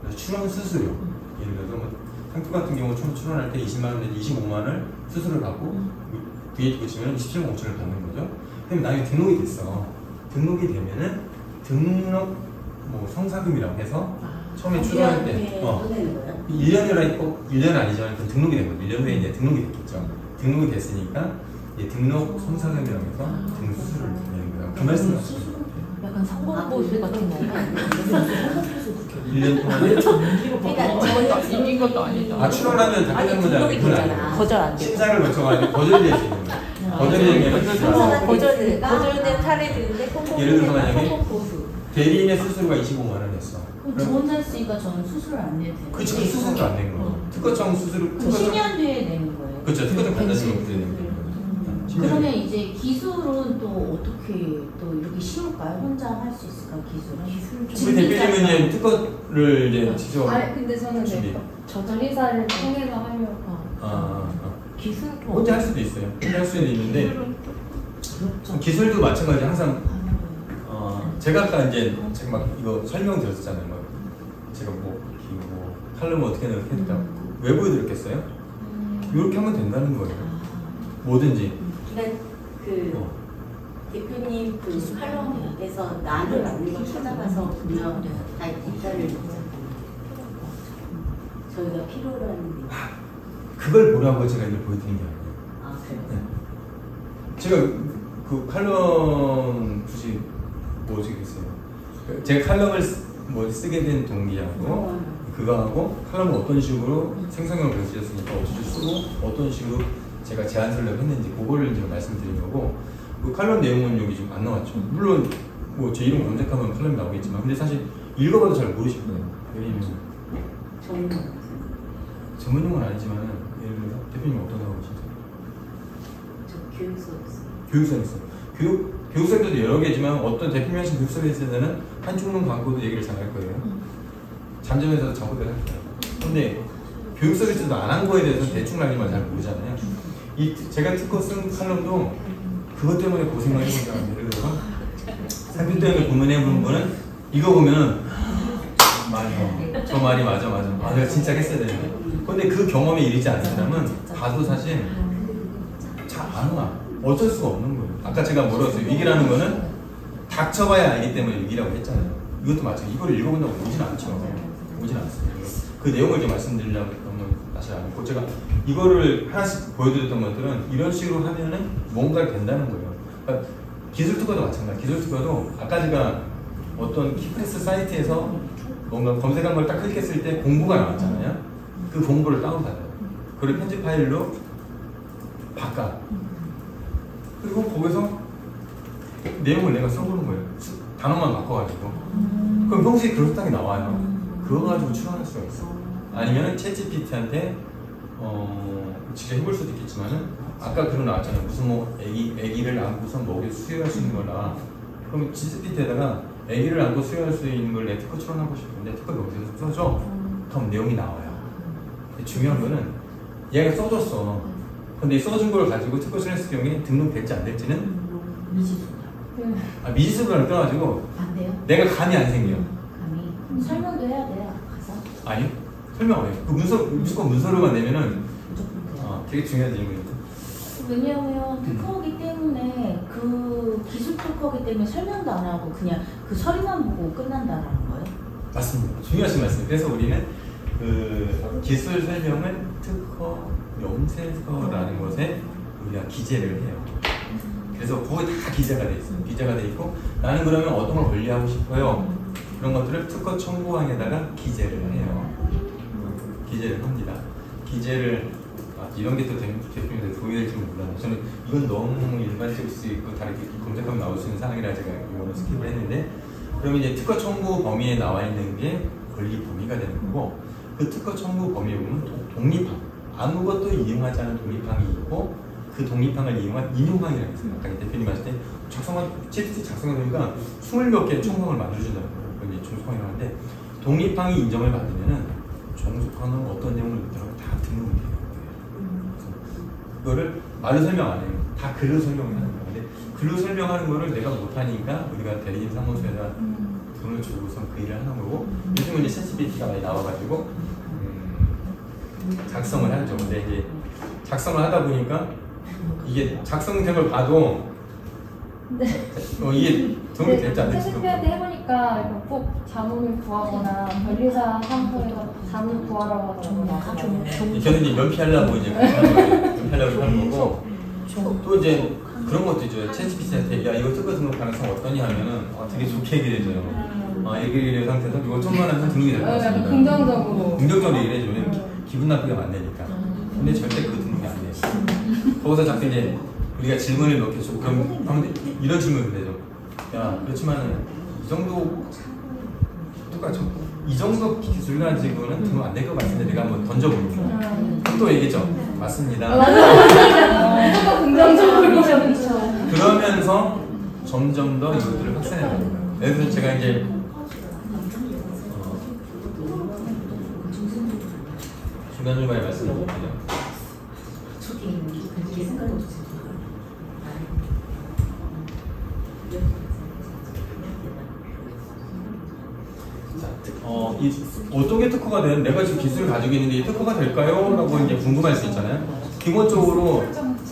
그래서 출원 수수료. 예를 들어서 뭐 상표 같은 경우 처음 출원할 때 20만 원 내지 25만 원을 수수료를 받고 뒤에 붙이면 27만 5천을 받는 거죠. 그럼 나중에 등록이 됐어. 등록이 되면은 등록 뭐 성사금이라고 해서 처음에 출원할 때 1년이라 꼭 1년은 아니지만 그 등록이 된 거죠. 1년 후에 이제 등록이 됐겠죠. 등록이 됐으니까 이제 등록 성사금이라고 해서 등수수료를 내는 거예요. 그 말씀을 하시면 돼요. 약간 성공보수 같은 거. 1년 동안에 그러니까 저희가 이긴 것도 아니다. 아 출원하면 당연한 문제는 그건 아니에요. 거절 안 돼요. 심사를 거쳐가지고 거절될 수 있는 거예요. 거절되면 거절된 사례들인데 예를 들어서 만약에 성공보수. 대리인의 수수료가 25만 원이었어. 그럼 저 혼자 했으니까 저는 수술을 안 내도 돼요. 그치, 그 수수료 안 낸 거예요. 특허청 수수료, 그럼 10년 뒤에 내는 거예요. 그렇죠. 특허청 갖다 주면 그때 내는 거예요. 그러면 이제 기술은 또 어떻게 또 이렇게 쉬울까요? 혼자 할 수 있을까요? 기술은? 우리 대표님은 이제 특허를 이제 직접 아니 근데 저는 준비. 전리사를 통해서 하려고 기술도 혼자 할 수도 있어요. 혼자 할 수도 있는데 기술도 마찬가지. 항상 제가 아까 이제 제가 막 이거 설명드렸잖아요. 막 제가 뭐 칼럼 어떻게 이렇게 했다 왜 보여드렸겠어요? 이렇게 하면 된다는 거예요. 뭐든지. 그러니까 그 대표님 그 칼럼에서 나를 맞는 걸 찾아가서 보면 다 입사를 저희가 필요로 하는데. 그걸 보라고 제가 이걸 보여드린 게 아니에요. 아 그래요? 네. 제가 그 칼럼 굳이 뭐지겠어요. 제가 칼럼을 쓰게 된 동기하고 그거하고 칼럼을 어떤 식으로 생성형을 배우셨으니까 어떻게 쓰고 어떤 식으로 제가 제안서를 했는지 그거를 지금 말씀드린 거고 그 칼럼 내용은 여기 좀 안 나왔죠. 물론 뭐 제 이름 검색하면 칼럼이 나오겠지만 근데 사실 읽어봐도 잘 모르실 거예요. 왜냐면 전문용어는 아니지만 예를 들어서 대표님 어떤 하고 계신가요? 저 교육 서비스. 교육 서비스. 교육 서비스도 여러 개지만 어떤 대표님 하신 교육 서비스에서는 한 종목 갖고도 얘기를 잘 할 거예요. 잠정에서도 작업을 할 거예요. 근데 교육 서비스도 안 한 거에 대해서 대충 알기만 잘 모르잖아요. 제가 특허 쓴 칼럼도 그것 때문에 고생을 해본 사람 예를 들어서 상표 때문에 고민해본 분은 이거 보면 맞아. 저 말이 맞아. 아, 내가 진짜 했어야 되는데. 근데 그 경험에 이르지 않은 사람은 봐도 사실 잘 안 와. 어쩔 수가 없는 거예요. 아까 제가 뭐라고 했어요? 위기라는 거는 닥쳐봐야 알기 때문에 위기라고 했잖아요. 이것도 마찬가지. 이걸 읽어본다고 오진 않죠. 오진 않습니다. 그 내용을 좀 말씀드리려고 했던 사실 아니고 제가 이거를 하나씩 보여드렸던 것들은 이런 식으로 하면은 뭔가 된다는 거예요. 그러니까 기술 특허도 마찬가지. 기술 특허도 아까 제가 어떤 키프레스 사이트에서 뭔가 검색한 걸 딱 클릭했을 때 공고가 나왔잖아요. 그 공고를 다운받아요. 그걸 편집 파일로 바꿔. 그리고 거기서 내용을 내가 써보는 거예요. 단어만 바꿔가지고. 그럼 평소에 그렇다게 나와요. 그거 가지고 출원할 수가 있어. 아니면 챗GPT한테 직접 해볼 수도 있겠지만은 아까 그런 나왔잖아요. 무슨 뭐 애기를 안고서 먹여 수유할 수 있는 거라. 그럼 챗GPT에다가 애기를 안고 수유할 수 있는 걸 내 특허 출원하고 싶은데 특허 여기서 써줘. 그럼 내용이 나와요. 근데 중요한 거는 얘가 써줬어. 근데 이 써준 걸 가지고 특허 출원했을 경우에 등록될지 안 될지는 미지수를 떠가지고 안 돼요? 내가 감이 안 생겨. 감이 설명도 해야 돼요. 가서 아니요? 설명 안 해요. 그 무조건 문서로만 내면은 무조건 돼요. 되게 중요한 질문이죠. 왜냐하면 특허기 때문에 그 기술 특허기 때문에 설명도 안 하고 그냥 그 서류만 보고 끝난다는 거예요? 맞습니다. 중요하신 말씀이에요. 그래서 우리는 그 기술 설명을 특허 명세서라는 것에 우리가 기재를 해요. 그래서 거기 다 기재가 돼 있어요. 기재가 돼 있고 나는 그러면 어떤 걸 권리하고 싶어요. 그런 것들을 특허 청구항에다가 기재를 해요. 기재를 합니다. 기재를 이런 게 또 대표님한테 도움이 될지 몰라요. 저는 이건 너무 일반적일 수 있고 다르게 검색하면 나올 수 있는 사항이라 제가 이거는 스킵을 했는데 그러면 이제 특허 청구 범위에 나와 있는 게 권리 범위가 되는 거고 그 특허 청구 범위에 보면 독립항 아무것도 이용하지 않은 독립항이 있고 그 독립항을 이용한 인용항이라고 있어요. 아까 대표님 하실 때 GPT 작성해보니까 20몇 개의 총성을 만들어준다는 거예요. 그건 이제 종속항이라고 하는데 독립항이 인정을 받으면은 종속항은 어떤 내용을 넣더라도 다 등록이 돼요. 그거를 말로 설명 안 해요. 다 글로 설명을 하는 거예요. 근데 글로 설명하는 거를 내가 못하니까 우리가 대리인 사무소에다 돈을 주고서 그 일을 하는 거고 요즘은 이제 챗GPT가 많이 나와가지고 작성을 하죠. 근데 이제 작성을 하다 보니까 이게 작성된 걸 봐도 이게 도움이 될지 안 될지 챗GPT한테 해보니까 꼭 자문을 구하거나 변리사 사무소에서 자문 구하라고 하더라고요. 저는 이제 면피하려고 이제 면피하려고 하는 거고 또 이제 그런 것도 있죠. 챗GPT한테 야 이거 특허 등록 가능성 어떠니 하면은 되게 좋게 얘기를 해줘요. 얘기를 한 상태에서 이거 1,000만 원 등록이 될 것 같습니다. 긍정적으로. 긍정적으로 얘기를 해줘요. 왜냐면 기분 나쁘게 하면 안 되니까. 근데 절대 그 등록이 안 돼요. 거기서 자꾸 이제 우리가 질문을 몇 개 주고 그럼 이런 질문을 되죠. 야 그렇지만은 이 정도 똑같죠. 이 정도 기술 가지고는 등록 안 될 것 같은데 내가 한번 던져보는 거예요. 또 얘기죠. 맞습니다. 긍정적으로. 그러면서 점점 더 이것들을 확산해 나가는 거예요. 예를 들어서 제가 이제 중간중간에 말씀드릴게요. 어떤 게 특허가 되는 내가 지금 기술을 가지고 있는데 이 특허가 될까요? 라고 이제 궁금할 수 있잖아요. 기본적으로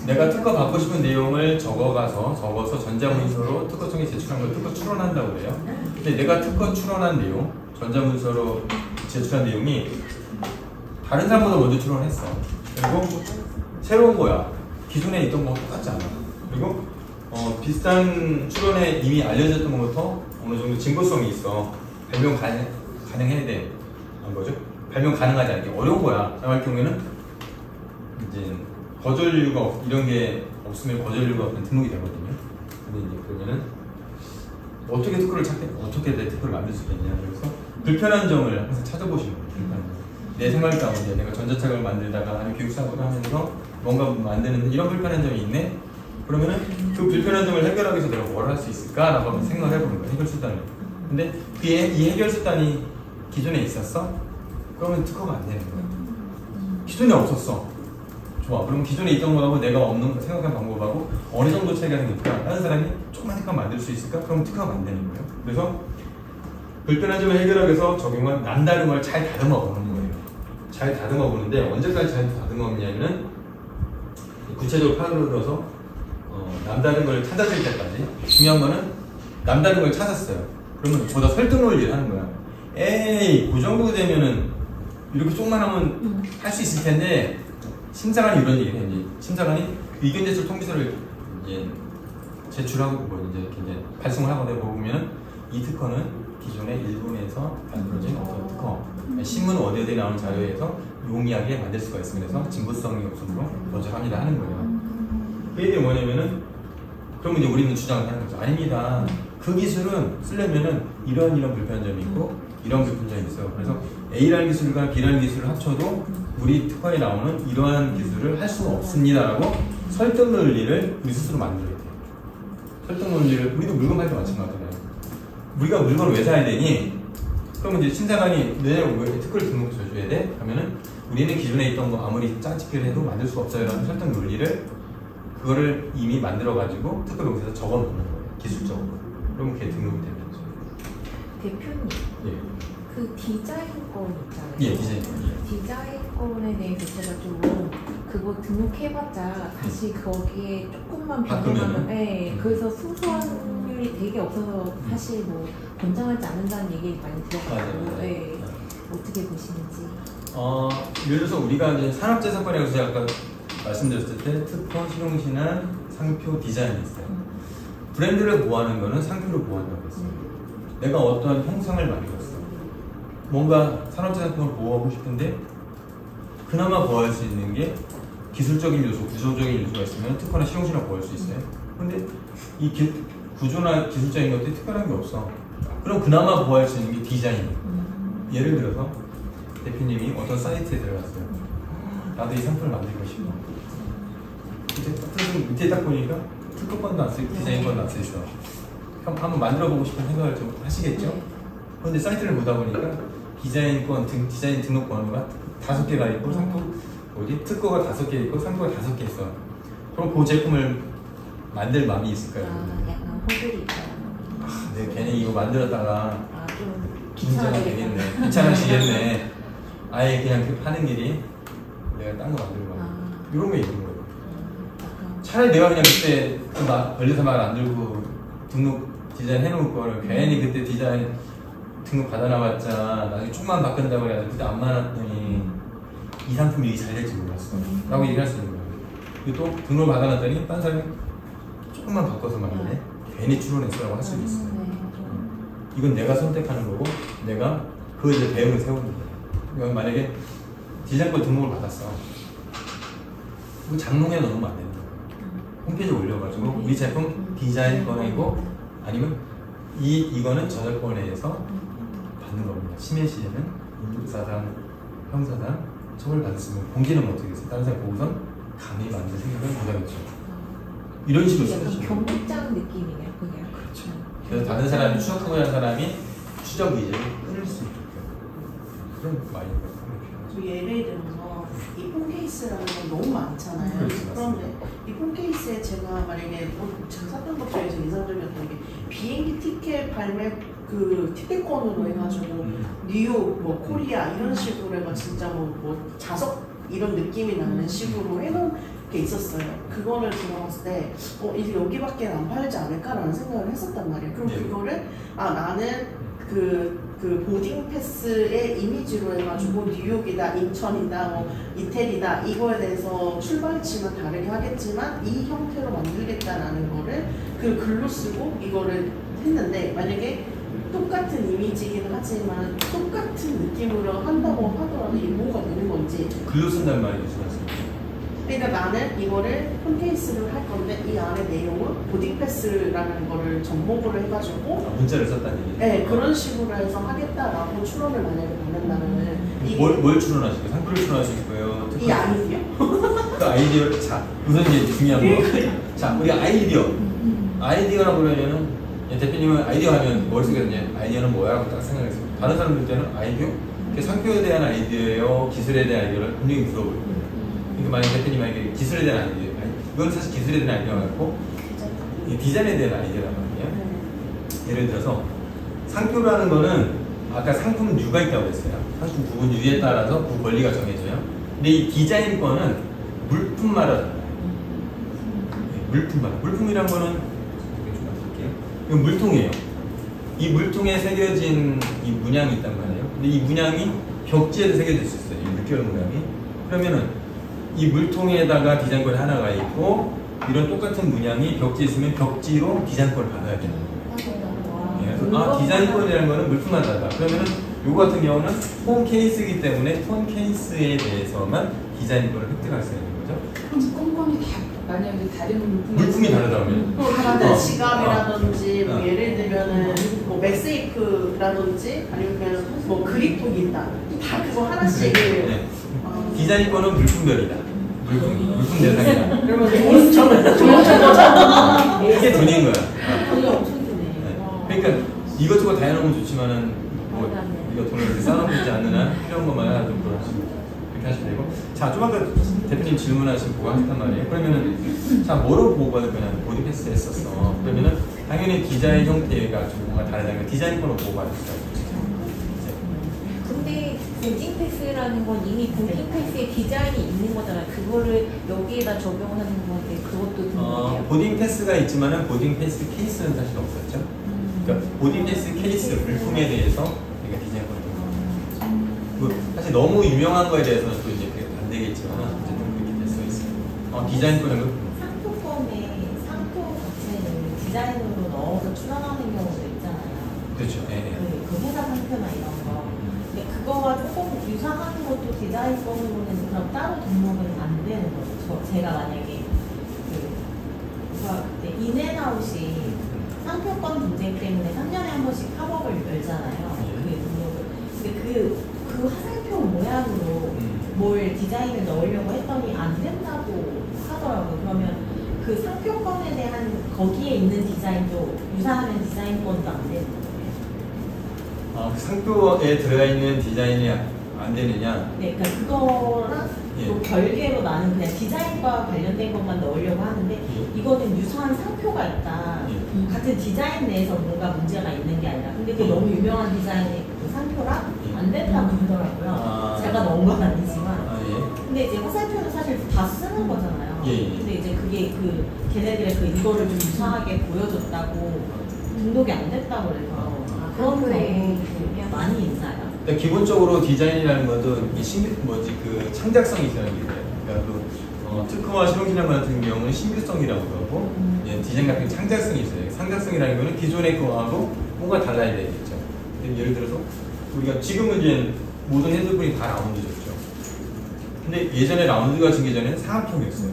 내가 특허 받고 싶은 내용을 적어서 전자문서로 특허청에 제출한 걸 특허 출원한다고 그래요. 근데 내가 특허 출원한 내용, 전자문서로 제출한 내용이 다른 사람보다 먼저 출원했어. 그리고 새로운 거야. 기존에 있던 거랑 똑같지 않아. 그리고 비슷한 출원에 이미 알려졌던 것부터 어느 정도 증거성이 있어. 발명 가능해야 돼. 거죠? 발명 가능하지 않게 어려운 거야. 할 경우에는 이제 거절료가 이런 게 없으면 거절료가 없는 등록이 되거든요. 근데 이제 그러면은 어떻게 내 특허를 만들 수 있겠냐. 그래서 불편한 점을 항상 찾아보시는 거예요. 불편한 점. 내 생활 가운데 내가 전자책을 만들다가 아니면 교육사업을 하면서 뭔가 만드는데 이런 불편한 점이 있네. 그러면은 그 불편한 점을 해결하기 위해서 내가 뭘 할 수 있을까라고 한번 생각을 해보는 거예요. 해결 수단을. 근데 이 해결 수단이 기존에 있었어? 그러면 특허가 안 되는 거야. 기존에 없었어. 좋아. 그럼 기존에 있던 거하고 내가 없는 생각한 방법하고 어느 정도 차이가 생길까? 다른 사람이 조그만 특허 만들 수 있을까? 그럼 특허가 안 되는 거예요. 그래서 불편한 점을 해결하기 위해서 적용한 남다른 걸 잘 다듬어 보는 거예요. 잘 다듬어 보는데 언제까지 잘 다듬어 보냐면은 구체적으로 파악을 들어서 남다른 걸 찾아질 때까지. 중요한 거는 남다른 걸 찾았어요. 그러면 보다 설득 논리를 하는 거야. 에이, 그 정도 되면은 이렇게 조금만 하면 할 수 있을 텐데 심사관이 이런 얘기를 해요. 이제 심사관이 의견 제출 통지서를 이제 제출하고 이제 발송을 하거나 보면 이 특허는 기존의 일본에서 만들어진 어떤 특허, 신문 어디에 나오는 자료에서 용이하게 만들 수가 있습니다. 그래서 진보성이 없으므로 거절합니다 하는 거예요. 그 얘기가 뭐냐면은 그러면 이제 우리는 주장을 하는 거죠. 아닙니다. 그 기술은 쓰려면은 이런 불편한 점이 있고 이런 불편한 점이 있어요. 그래서 A라는 기술과 B라는 기술을 합쳐도 우리 특허에 나오는 이러한 기술을 할 수는 없습니다라고 설득 논리를 우리 스스로 만들어야 돼요. 설득 논리를 우리도 물건 팔 때 마찬가지잖아요. 우리가 물건을 왜 사야 되니? 그러면 이제 심사관이 왜 특허를 등록해줘야 돼? 하면은 우리는 기존에 있던 거 아무리 짜집기를 해도 만들 수 없어요라는 설득 논리를 그거를 이미 만들어가지고 특허 용지에서 적어놓는 거예요. 기술적으로. 그럼 그게 등록이 되는 거죠. 대표님, 예. 그 디자인권 있잖아요. 예, 디자인권. 디자인권에 대해서 제가 좀 그거 등록해봤자 다시 거기에 조금만 바꾸면은? 변경하면, 네, 그래서 승소환율이 되게 없어서 사실 뭐 권장하지 않는다는 얘기 많이 들었거든요. 네. 어떻게 보시는지. 예를 들어서 우리가 이제 산업재산권에 대해서 제가 아까 말씀드렸을 때 특허, 실용신안, 상표, 디자인이 있어요. 브랜드를 보호하는 거는 상표를 보호한다고 했어요. 내가 어떤 형상을 만들었어. 뭔가 산업재산권을 보호하고 싶은데 그나마 보호할 수 있는 게 기술적인 요소, 구조적인 요소가 있으면 특허나 실용신을 보호할 수 있어요. 근데 이 구조나 기술적인 것들이 특별한 게 없어. 그럼 그나마 보호할 수 있는 게 디자인이에요. 예를 들어서 대표님이 어떤 사이트에 들어갔어요. 나도 이 상품을 만들고 싶어. 밑에 딱 보니까 특허권도 안 쓰고 디자인권도 안 쓰있어. 그럼 한번 만들어보고 싶은 생각을 좀 하시겠죠? 그런데 사이트를 보다 보니까 디자인권, 디자인 등록 번호가 5개가 있고 특허가 5개 있고 상표가 5개 있어. 그럼 그 제품을 만들 마음이 있을까요? 약간 호들이 있어요. 네, 괜히 이거 만들었다가 좀 긴장이 되겠네. 귀찮으시겠네. 아예 그냥 하는 일이 내가 딴 거 만들고 이런 게 있는 거예요. 차라리 내가 그냥 그때 권리사막을 안 들고 등록 디자인 해놓을 거를 괜히 그때 디자인 등록 받아놔봤자 나중에 조금만 바꾼다고 해서 그때 안 많았더니 이 상품이 잘 될지 몰랐어 라고 얘기할 수 있는 거예요. 그리고 또 등록을 받아놨더니 딴 사람이 조금만 바꿔서 말하네. 괜히 추론했어라고 할 수도 있어요. 이건 내가 선택하는 거고 내가 그 이제 대응을 세우는 거예요. 그러니까 만약에 디자인권 등록을 받았어. 이거 장롱에 넣으면 안 되는 거예요. 홈페이지에 올려가지고 우리 제품 디자인권이고 아니면 이거는 저작권에 의해서 받는 겁니다. 심해 시에는 인사상, 형사상 처벌받았으면 공지는 어떻게 했어요? 다른 사람 보고선 감히 만들 생각을 못하겠죠. 이런 식으로 약간 쓰죠. 경직장 느낌이네요, 그게. 그렇죠. 그래서 다른 사람이 추적하고자 하는 사람이 추적 의제를 끊을 수 있게끔 그런 마인드가 필요하죠. 예를 들어서 이 폰케이스라는 건 너무 많잖아요. 그렇죠, 그런데 이 폰케이스에 제가 만약에 제가 샀던 것 중에서 인상적이었던 게 비행기 티켓 발매 그 티켓권으로 해가지고 뉴욕, 뭐 코리아 이런 식으로 해가 진짜 뭐 자석 이런 느낌이 나는 식으로 해놓은 게 있었어요. 그거를 들어봤을 때 이제 여기밖에 안 팔지 않을까라는 생각을 했었단 말이에요. 그럼 네. 그거를 나는 그 보딩 패스의 이미지로 해가지고 뉴욕이다, 인천이다, 뭐 이태리다 이거에 대해서 출발치는 다르게 하겠지만 이 형태로 만들겠다라는 거를 그 글로 쓰고 이거를 했는데 만약에 똑같은 이미지이긴 하지만 똑같은 느낌으로 한다고 하더라도 이게 뭐가 되는 건지 글로 쓴다는 말이 무슨 말씀이에요? 그러니까 나는 이거를 폰케이스를 할 건데 이 안에 내용은 보딩 패스라는 거를 접목으로 해가지고 문자를 썼다는 얘기예요? 네 그런 식으로 해서 하겠다라고 추론을 만약에 받는다면은 뭘 추론하실 거예요? 상표를 추론하실 거예요? 이 아이디어? 그 아이디어, 자, 우선 이제 중요한 거. 자, 우리가 아이디어라 그러면은, 대표님은 아이디어 하면 머릿속에 이제 아이디어는 뭐야? 하고 딱 생각했어요. 다른 사람들 때는 아이디어? 상표에 대한 아이디어예요? 기술에 대한 아이디어를 분명히 물어보요. 그러니까 만약에 대표님 만약에 기술에 대한 아이디어, 이건 사실 기술에 대한 아이디어가 아니고, 디자인에 대한 아이디어란 말이에요. 예를 들어서, 상표라는 거는 아까 상품류가 있다고 했어요. 상품 구분류에 따라서 그 권리가 정해져요. 근데 이 디자인권은 물품마다 물품마다. 물품이란 거는 좀 바꿀게요. 이건 물통이에요. 이 물통에 새겨진 이 문양이 있단 말이에요. 근데 이 문양이 벽지에도 새겨질 수 있어요. 이 물결 문양이. 그러면은 이 물통에다가 디자인권이 하나가 있고 이런 똑같은 문양이 벽지에 있으면 벽지로 디자인권을 받아야 되는 거예요. 그래서 디자인권이라는 거는 물품마다다. 그러면은 요거 같은 경우는 폰 케이스이기 때문에 폰 케이스에 대해서만 디자인권을 획득할 수 있는 거죠. 그럼 꼼꼼히 다 만약에 다른 물품이 다르다면 다른 지갑이라든지 뭐 예를 들면은 뭐 맥세이프라든지 아니면 뭐 그립톡이 있다. 다 그거 하나씩 네. 디자인권은 물품별이다. 물품 대상이다. 그러면 돈처럼 이게 돈인 거야. 돈이 엄청 드네. 네. 그러니까 이것저것 다양한 건 좋지만은 뭐 이거 돈을 이렇게 쌓아놓지 않는 한 필요한 것만 좀 그렇게 하시면 되고. 자, 좀 아까 대표님 질문하신 보고하셨단 말이에요. 그러면은 자, 뭐로 보고받을 거냐면 보디 패스 했었어. 그러면은 당연히 디자인 형태가 좀 뭔가 다르다면 디자인권으로 보고받을 거예요. 근데 보딩 패스라는 건 이미 보딩 패스의 디자인이 있는 거잖아요. 그거를 여기에다 적용하는 건데 그것도 등록해요. 보딩 패스가 있지만은 보딩 패스 케이스는 사실 없었죠. 그러니까 보딩 패스 케이스 물품에 대해서 우리가 디자인권을 사실 너무 유명한 거에 대해서는 또 이제 그게 반대겠지만 어쨌든 그렇게 될 수 있어요. 디자인권은 상표권에 상표 자체를 디자인으로 넣어서 출원하는 경우도 있잖아요. 그렇죠. 그 회사 상표나 이런 거. 근데 그거와 조금 유사한 것도 디자인권으로는 그럼 따로 등록은 안 되는 거죠. 제가 만약에 그때 인앤아웃이 상표권 분쟁 때문에 3년에 한 번씩 팝업을 열잖아요. 그 등록을. 근데 그 화살표 모양으로 뭘 디자인을 넣으려고 했더니 안 된다고 하더라고요. 그러면 그 상표권에 대한 거기에 있는 디자인도 유사하면 디자인권도 안 되는 거예요. 그 상표에 들어가 있는 디자인이 안 되느냐? 네, 그러니까 그거랑 또 별개로 나는 그냥 디자인과 관련된 것만 넣으려고 하는데 이거는 유사한 상표가 있다. 같은 디자인 내에서 뭔가 문제가 있는 게 아니라 근데 그 너무 유명한 디자인의 그 상표랑 안 된다고 하더라고요. 제가 넣은 건 아니지만 근데 이제 화살표는 사실 다 쓰는 거잖아요. 근데 이제 그게 걔네들의 이거를 좀 유사하게 보여줬다고 등록이 안 됐다고 그래서 그런 경우 많이 있나요? 기본적으로 디자인이라는 것도 그 창작성이 있어야 돼요. 그러니까 특허와 실용실험 같은 경우는 신규성이라고 하고 디자인 같은 창작성이 있어요. 창작성이라는 거는 기존의 거하고 뭔가 달라야 되겠죠. 예를 들어서 우리가 지금은 이제 모든 핸드폰이 다 라운드졌죠. 근데 예전에 라운드가 지기 전에는 사각형이었어요.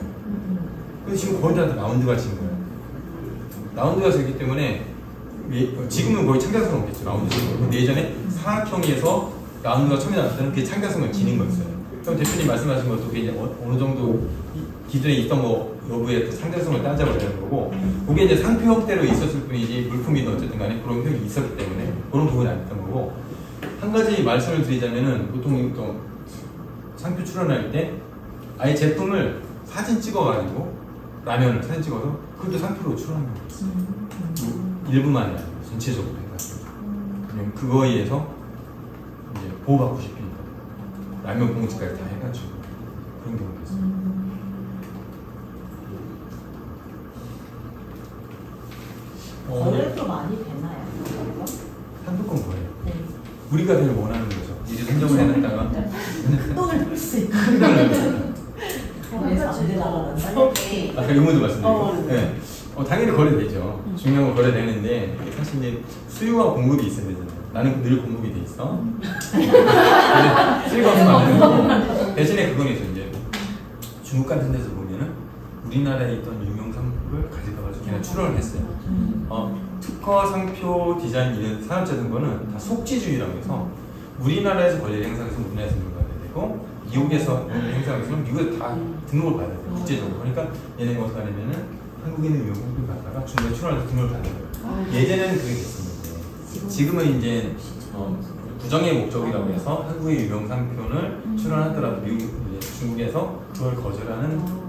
근데 지금 거의 다 라운드가 진 거예요. 라운드가 지기 때문에 지금은 거의 창작성 없겠죠. 라운드죠. 근데 예전에 사각형에서 라운드가 처음에 나왔을 때는 그게 창작성을 지닌 거였어요. 그럼 대표님 말씀하신 것도 그게 이제 어느 정도 기존에 있던 거 여부에 또 창작성을 따져봐야 되는 거고, 그게 이제 상표 형태로 있었을 뿐이지 물품이든 어쨌든 간에 그런 효력이 있었기 때문에 그런 부분이 아니었던 거고, 한 가지 말씀을 드리자면은 보통 또 상표 출원할 때 아예 제품을 사진 찍어가지고 라면을 사진 찍어서 그것도 상표로 출원하는 거예요. 일부만이 아니고 전체적으로 해가지고 그냥 그거에 의해서 이제 보호받고 싶으니까 라면 봉지까지 다 해가지고 그런 경우가 있어요. 거래도 많이 되나요? 상표권 거래요. 네. 우리가 제일 원하는 거죠. 이제 선정을 해놨다가 큰 돈을 벌 수 있는. 큰 돈을 벌 그래서 안 되잖아. 만약에 아까 의문도 말씀드리고 네. 당연히 거래되죠. 중요한 건 거래되는데 사실 이제 수요와 공급이 있어야 되잖아요. 나는 늘 공급이 돼 있어. 근데 수요가 없으면 안 되는 거고, 대신에 그건 있어요. 이제 중국 같은 데서 보면은 우리나라에 있던 유명 상품을 가져가가지고 그냥 출원을 했어요. 특허, 상표, 디자인 이런 산업재생권은 다 속지주의라고 해서 우리나라에서 권리를 행사해서 우리나라에서 등록을 받아야 되고, 미국에서 권리를 행사해서 미국에서 다 등록을 받아야 돼요. 국제적으로. 그러니까 얘네가 어떻게 하냐면은 한국에 있는 유명 상품을 갖다가 중국에 출원해서 등록을 받는 거예요. 예전에는 그게 됐었는데 지금은 이제 부정의 목적이라고 해서 한국의 유명 상표를 출원하더라도 중국에서 그걸 거절하는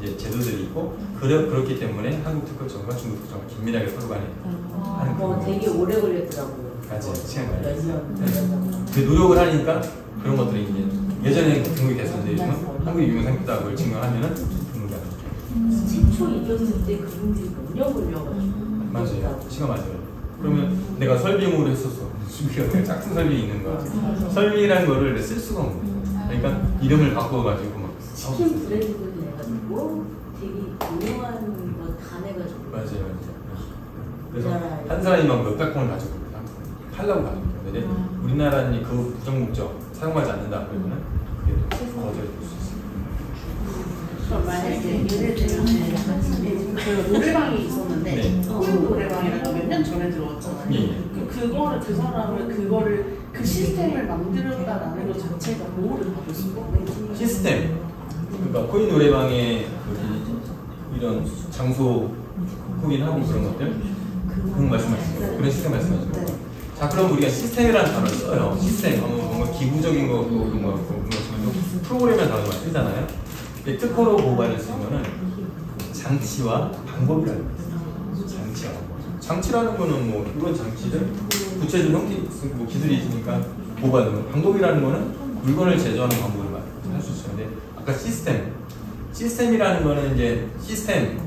이제 제도들이 있고, 그렇기 때문에 한국 특허청과 중국 특허청과 긴밀하게 서로 간에 하는 거예요. 되게 오래 걸렸더라고요. 맞아요. 시간 많이 몇 걸려요. 년. 그 노력을 하니까 그런 것들이 이제 예전에 등록이 됐었는데 한국의 유명 상표다 그걸 증명하면은 등록이 안 돼요. 최초 이겼을 때 그분들이 몇 년 걸려가지고. 맞아요. 시간 맞아요. 그러면 내가 설비용으로 했었어. 준비가 짝퉁 설비 있는 거야. 설비라는 거를 쓸 수가 없는 거야. 그러니까 이름을 바꿔가지고 막 치킨 브랜드를 내가지고 되게 유명한 거 다 내가지고. 맞아요. 그래서 한 사람이 막 몇백 건을 가지고 팔려고 가지고 근데 우리나라는 그 부정 목적 사용하지 않는다 그러면은 그게 또 거절이 될 수 있어요. 그럼 만약에 예를 들면 그 노래방이 있었는데 네. 코인 노래방이라고 몇 년 전에 들어왔잖아요. 예. 그거를 그 사람을 그 시스템을 만들었다라는 것 자체가 보호를 받을 수가 없는 거예요. 시스템. 그러니까 코인 노래방에 이런 장소 코인하고 그런 것들 그런 말씀하시는 거예요. 그런 시스템 말씀하시는 거예요. 자, 그럼 우리가 시스템이라는 단어를 써요. 시스템 하면 뭔가 기구적인 거 그런 거 같고 그런 것처럼 프로그램이라는 단어를 많이 쓰잖아요. 근데 특허로 보호받을 수 있는 거는 장치와 방법이라는 거 있어요. 장치와 방법. 장치라는 거는 뭐 이런 장치들 구체적인 형태 뭐 기술이 있으니까 보호받는 거. 방법이라는 거는 물건을 제조하는 방법을 할 수 있어요. 근데 아까 시스템이라는 거는 이제 시스템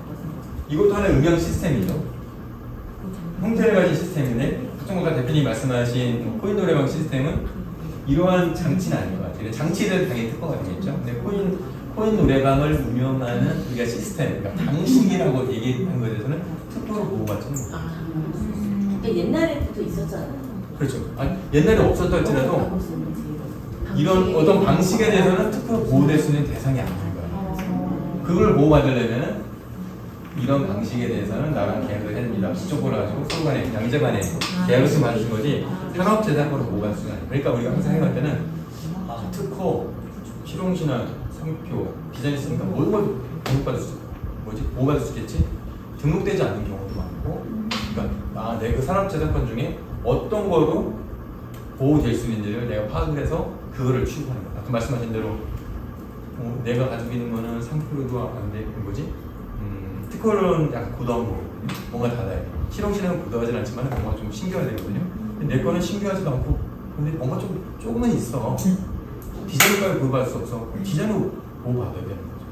이것도 하나의 음영 시스템이죠. 형태를 가진 시스템인데 아까 대표님 말씀하신 코인 노래방 시스템은 이러한 장치는 아닌 것 같아요. 장치들 당연히 특허가 되겠죠. 근데 코인 노래방을 운영하는 우리가 시스템, 그러니까 방식이라고 얘기한 것에 대해서는 특허로 보호받지 않는 거예요. 그러니까 옛날에도 있었잖아요. 그렇죠. 옛날에 없었다 할지라도 이런 어떤 방식에 대해서는 특허로 보호될 수 있는 대상이 아닌 거예요. 그걸 보호받으려면 이런 방식에 대해서는 나랑 계약을 해야 됩니다. 부적으로 가지고 서로 간에 양자 간에 계약을 받으신 거지 산업재산권으로 보호받을 수는 아니에요. 그러니까 우리가 항상 해갈 때는 특허, 실용신화, 상표, 디자인 있으니까 모든 걸 등록받을 수 보호받을 수 있겠지? 등록되지 않는 경우도 많고, 그러니까 내 그 산업재산권 중에 어떤 거로 보호될 수 있는지를 내가 파악을 해서 그거를 취급하는 거야. 아까 말씀하신 대로 내가 가지고 있는 거는 상표로도 안 돼, 특허는 약간 고도한 거거든요. 뭔가 달라야 돼. 실용신은 고도하진 않지만 뭔가 좀 신기해야 되거든요. 근데 내 거는 신기하지도 않고 근데 뭔가 좀 조금은 있어. 디자인까지 보호받을 수 없어. 디자인으로 보호받아야 되는 거죠.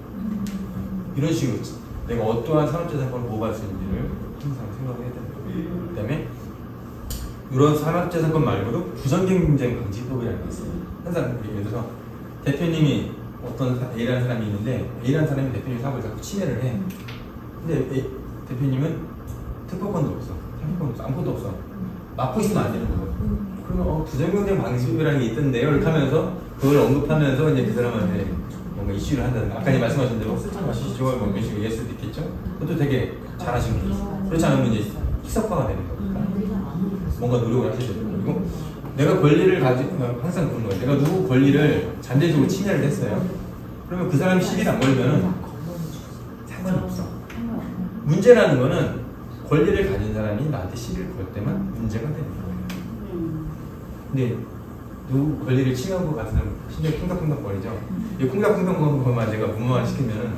이런 식으로 내가 어떠한 산업재산권을 보호받을 수 있는지를 항상 생각을 해야 되는 거예요. 그 다음에 이런 산업재산권 말고도 부정경쟁 방지법이라는 게 있어요. 항상 예를 들어서 대표님이 어떤 A라는 사람이 있는데 A라는 사람이 대표님 사업을 자꾸 침해를 해. 근데 대표님은 특허권도 없어, 상표권도 없어, 아무것도 없어. 맡고 있으면 안 되는 거예요. 그러면 부정경쟁 방식이라는 게 있던데요? 이렇게 하면서 그걸 언급하면서 이제 그 사람한테 뭔가 이슈를 한다든가, 아까 말씀하신 대로 시시조가 뭐 이런 식으로 얘기할 수도 있겠죠? 그것도 되게 잘하신 거죠. 그렇지 않으면 이제 희석화가 되는 거니까 뭔가 노력을 하셔야 되고, 그리고 내가 권리를 가지고 항상 그런 거예요. 내가 누구 권리를 잔대적으로 침해를 했어요. 그러면 그 사람이 시비를 안 걸면 상관없어. 문제라는 거는 권리를 가진 사람이 나한테 시비를 걸 때만 문제가 되는 거예요. 근데 누구 권리를 침해하고 가서 심지어 쿵닥쿵닥 거리죠. 이 쿵닥쿵닥 거리만 제가 무마화 시키면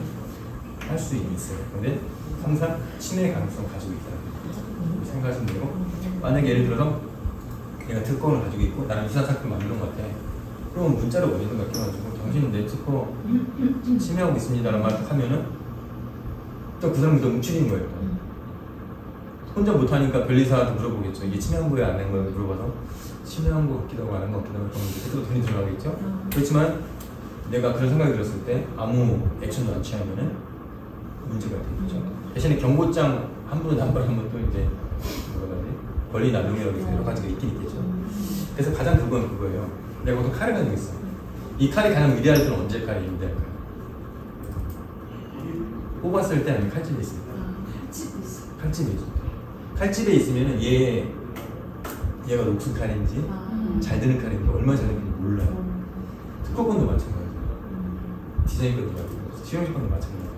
할 수 있어요. 근데 항상 침해 가능성 가지고 있다 생각하시면 되고, 만약에 예를 들어서 내가 특허를 가지고 있고 나는 유사상품 만드는 것 같아. 그럼 문자를 어디든 맡겨가지고 당신은 내 특허 침해하고 있습니다라는 말 하면은 또 그 사람이 또 뭉치는 거예요. 혼자 못하니까 변리사한테 물어보겠죠. 이게 침해한 거야 안 한 거야 물어봐서 침해한 거 같기도 하고 안 한 거 같기도 하고 그러면 또 돈이 들어가겠죠. 그렇지만 내가 그런 생각이 들었을 때 아무 액션도 안 취하면은 문제가 되겠죠. 대신에 경고장 한 번 한 번 하면 또 이제 뭐라 그러지? 권리 남용이라고 해서 여러 가지가 있긴 있겠죠. 그래서 가장 그건 그거예요. 내가 어떤 칼을 가지고 있어. 이 칼이 가장 위대할 때는 언제 칼이 위대할까요? 뽑았을 때 아니면 칼집에 있을 때? 칼집에 있을 때. 칼집에 있으면은 얘가 높은 칼인지 잘 드는 칼인지 얼마나 잘 드는지 몰라요. 특허권도 마찬가지예요. 디자인권도 마찬가지예요. 시험권도 마찬가지예요.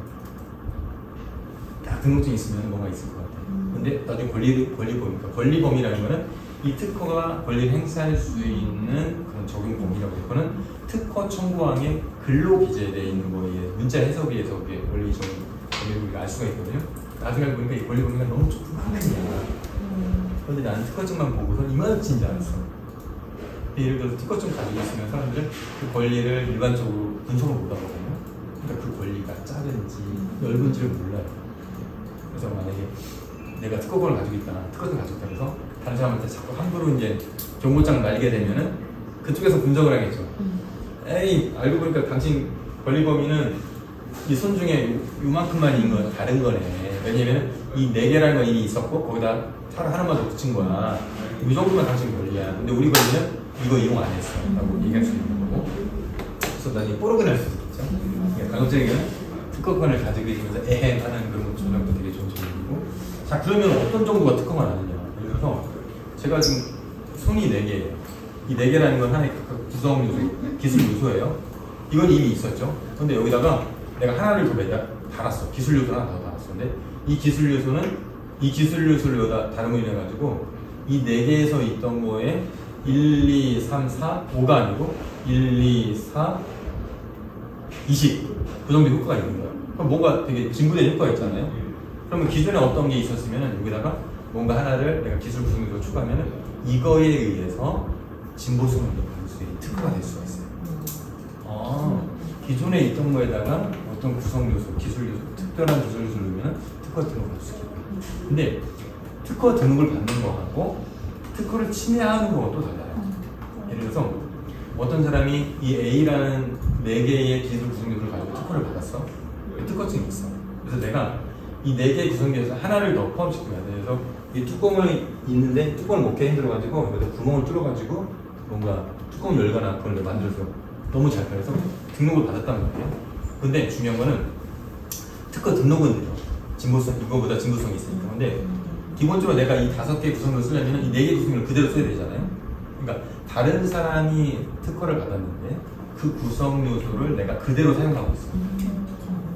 다 등록증 있으면 뭔가 있을 것 같아요. 근데 나중에 권리범이니까 권리범이라는 거는 이 특허가 권리를 행사할 수 있는 그런 적용 범위라고 해요. 그거는 특허 청구항에 글로 기재되어 있는 거에 문자 해석에 의해서 권리 적용을 우리가 알 수가 있거든요. 나중에 알고 보니까 이 권리 범위가 너무 좁은 거야. 그런데 나는 특허증만 보고서 이만한지인 줄 알았어. 예를 들어서 특허증 가지고 있으면 사람들은 그 권리를 일반적으로 분석을 못 하거든요. 그러니까 그 권리가 작은지 넓은지를 몰라요. 그래서 만약에 내가 특허권을 가지고 있다, 특허증 가지고 있다 해서 다른 사람한테 자꾸 함부로 이제 경고장을 날게 되면은 그쪽에서 분석을 하겠죠. 에이, 알고 보니까 당신 권리 범위는 이 손 중에 요만큼만 있는 거 다른 거네. 왜냐면 이 4개라는 건 이미 있었고 거기다 차를 하나만 더 붙인 거야. 이 정도만 당신 권리야. 근데 우리 권리는 이거 이용 안 했어 라고 얘기할 수 있는 거고. 그래서 나중에 뽀록이 날 수 있겠죠. 그러니까 가급적이면 특허권을 가지고 있으면서 에헴 하는 그런 조작도 되게 좋은 조작이고. 자, 그러면 어떤 정도가 특허가 나느냐. 예를 들어서 제가 지금 손이 4개예요. 이 4개라는 건 하나의 구성 요소, 기술 요소예요. 이건 이미 있었죠. 근데 여기다가 내가 하나를 더 달았어. 기술 요소를 하나 더 달았어. 근데 이 기술 요소는 이 기술 요소를 여기다 다른 거 인해가지고 이 4개에서 있던 거에 1, 2, 3, 4, 5가 아니고 1, 2, 4, 20 그 정도 효과가 있는 거야. 그럼 뭔가 되게 진구된 효과가 있잖아요. 그러면 기존에 어떤 게 있었으면 여기다가 뭔가 하나를 내가 기술 구성으로 추가하면 이거에 의해서 진보성을 받을 수 있는 특허가 될 수가 있어요. 기존에 있던 거에다가 어떤 구성 요소, 기술 요소, 특별한 기술 요소를 넣으면 특허 등록을 받을 수 있어요. 근데 특허 등록을 받는 거하고 특허를 침해하는 거하고 또 달라요. 예를 들어서 어떤 사람이 이 A라는 4개의 기술 구성 요소를 가지고 특허를 받았어. 특허증이 있어. 그래서 내가 이 4개의 구성 요소 하나를 더 포함시켜야 돼. 그래서 이 뚜껑을 있는데 뚜껑을 못게 흔들어가지고 여기다 구멍을 뚫어가지고 뭔가 뚜껑을 열거나 그걸 만들어서 너무 잘 팔려서 등록을 받았단 말이에요. 근데 중요한 거는 특허 등록은 돼요. 진보성, 이거보다 진보성이 있으니까. 근데 기본적으로 내가 이 5개의 구성을 쓰려면 이 4개의 구성을 그대로 써야 되잖아요. 그러니까 다른 사람이 특허를 받았는데 그 구성 요소를 내가 그대로 사용하고 있어.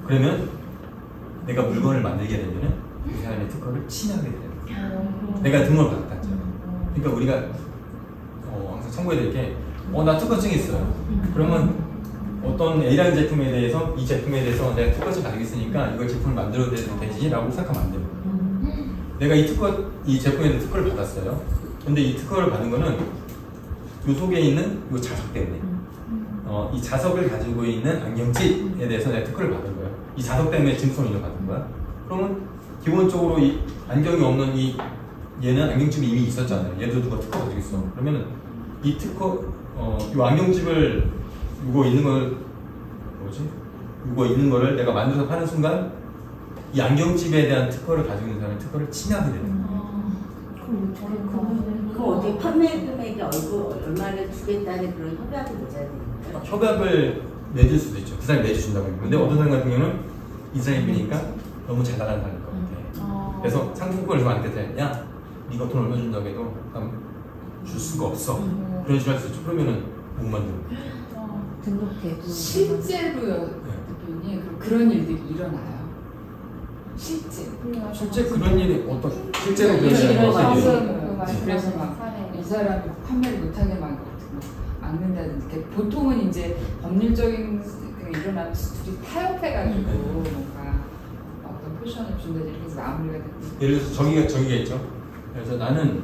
그러면 내가 물건을 만들게 되면 그 사람의 특허를 침해하게 되는 거야. 내가 등록을 받았다. 그러니까 우리가 항상 참고해야 될 게 나 특허증이 있어요. 그러면 어떤 A라는 제품에 대해서 이 제품에 대해서 내가 특허증 가지고 있으니까 이걸 제품을 만들어도 되지? 라고 생각하면 안 돼요. 내가 이 제품에 대해서 특허를 받았어요. 근데 이 특허를 받은 거는 요 속에 있는 이 자석 때문에 이 자석을 가지고 있는 안경집에 대해서 내가 특허를 받은 거예요. 이 자석 때문에 진품성을 인정받은 거야. 그러면 기본적으로 이 안경이 없는 얘는 안경집이 이미 있었잖아요. 얘도 누가 특허 가지고 있어. 그러면은 이 특허 이 안경집을 이거 있는 걸 뭐지? 이거 있는 거를 내가 만들어서 파는 순간 이 안경집에 대한 특허를 가지고 있는 사람이 특허를 침해하게 되는 거예요. 그럼 어떻게 판매 금액이 얼마를 주겠다는 그런 협약을 맺어야 되나요? 협약을 맺을 수도 있죠. 그 사람이 내주신다고 했는데 어떤 사람 같은 경우는 이 사람이 보니까 너무 잘 나가는 사람일 것 같아. 그래서 상품권을 주면 안 되잖아요. 야, 네가 돈 얼마 준다고 해도 줄 수가 없어. 그런 식으로 할 수 있죠. 그러면은 못 만드는 거예요. 등록해도 실제로요, 대표님 그런 일들이 일어나요. 실제 그런 일이 실제로 그런 일이 일이 일어나요. 일어나요. 그래서 막 이 사람이 판매를 못하게 막 막는다든지 보통은 이제 법률적인 일어나면 둘이 타협해가지고 뭔가 어떤 포션을 준다든지 이렇게 해서 마무리가 되고. 예를 들어서 저기가 있죠. 그래서 나는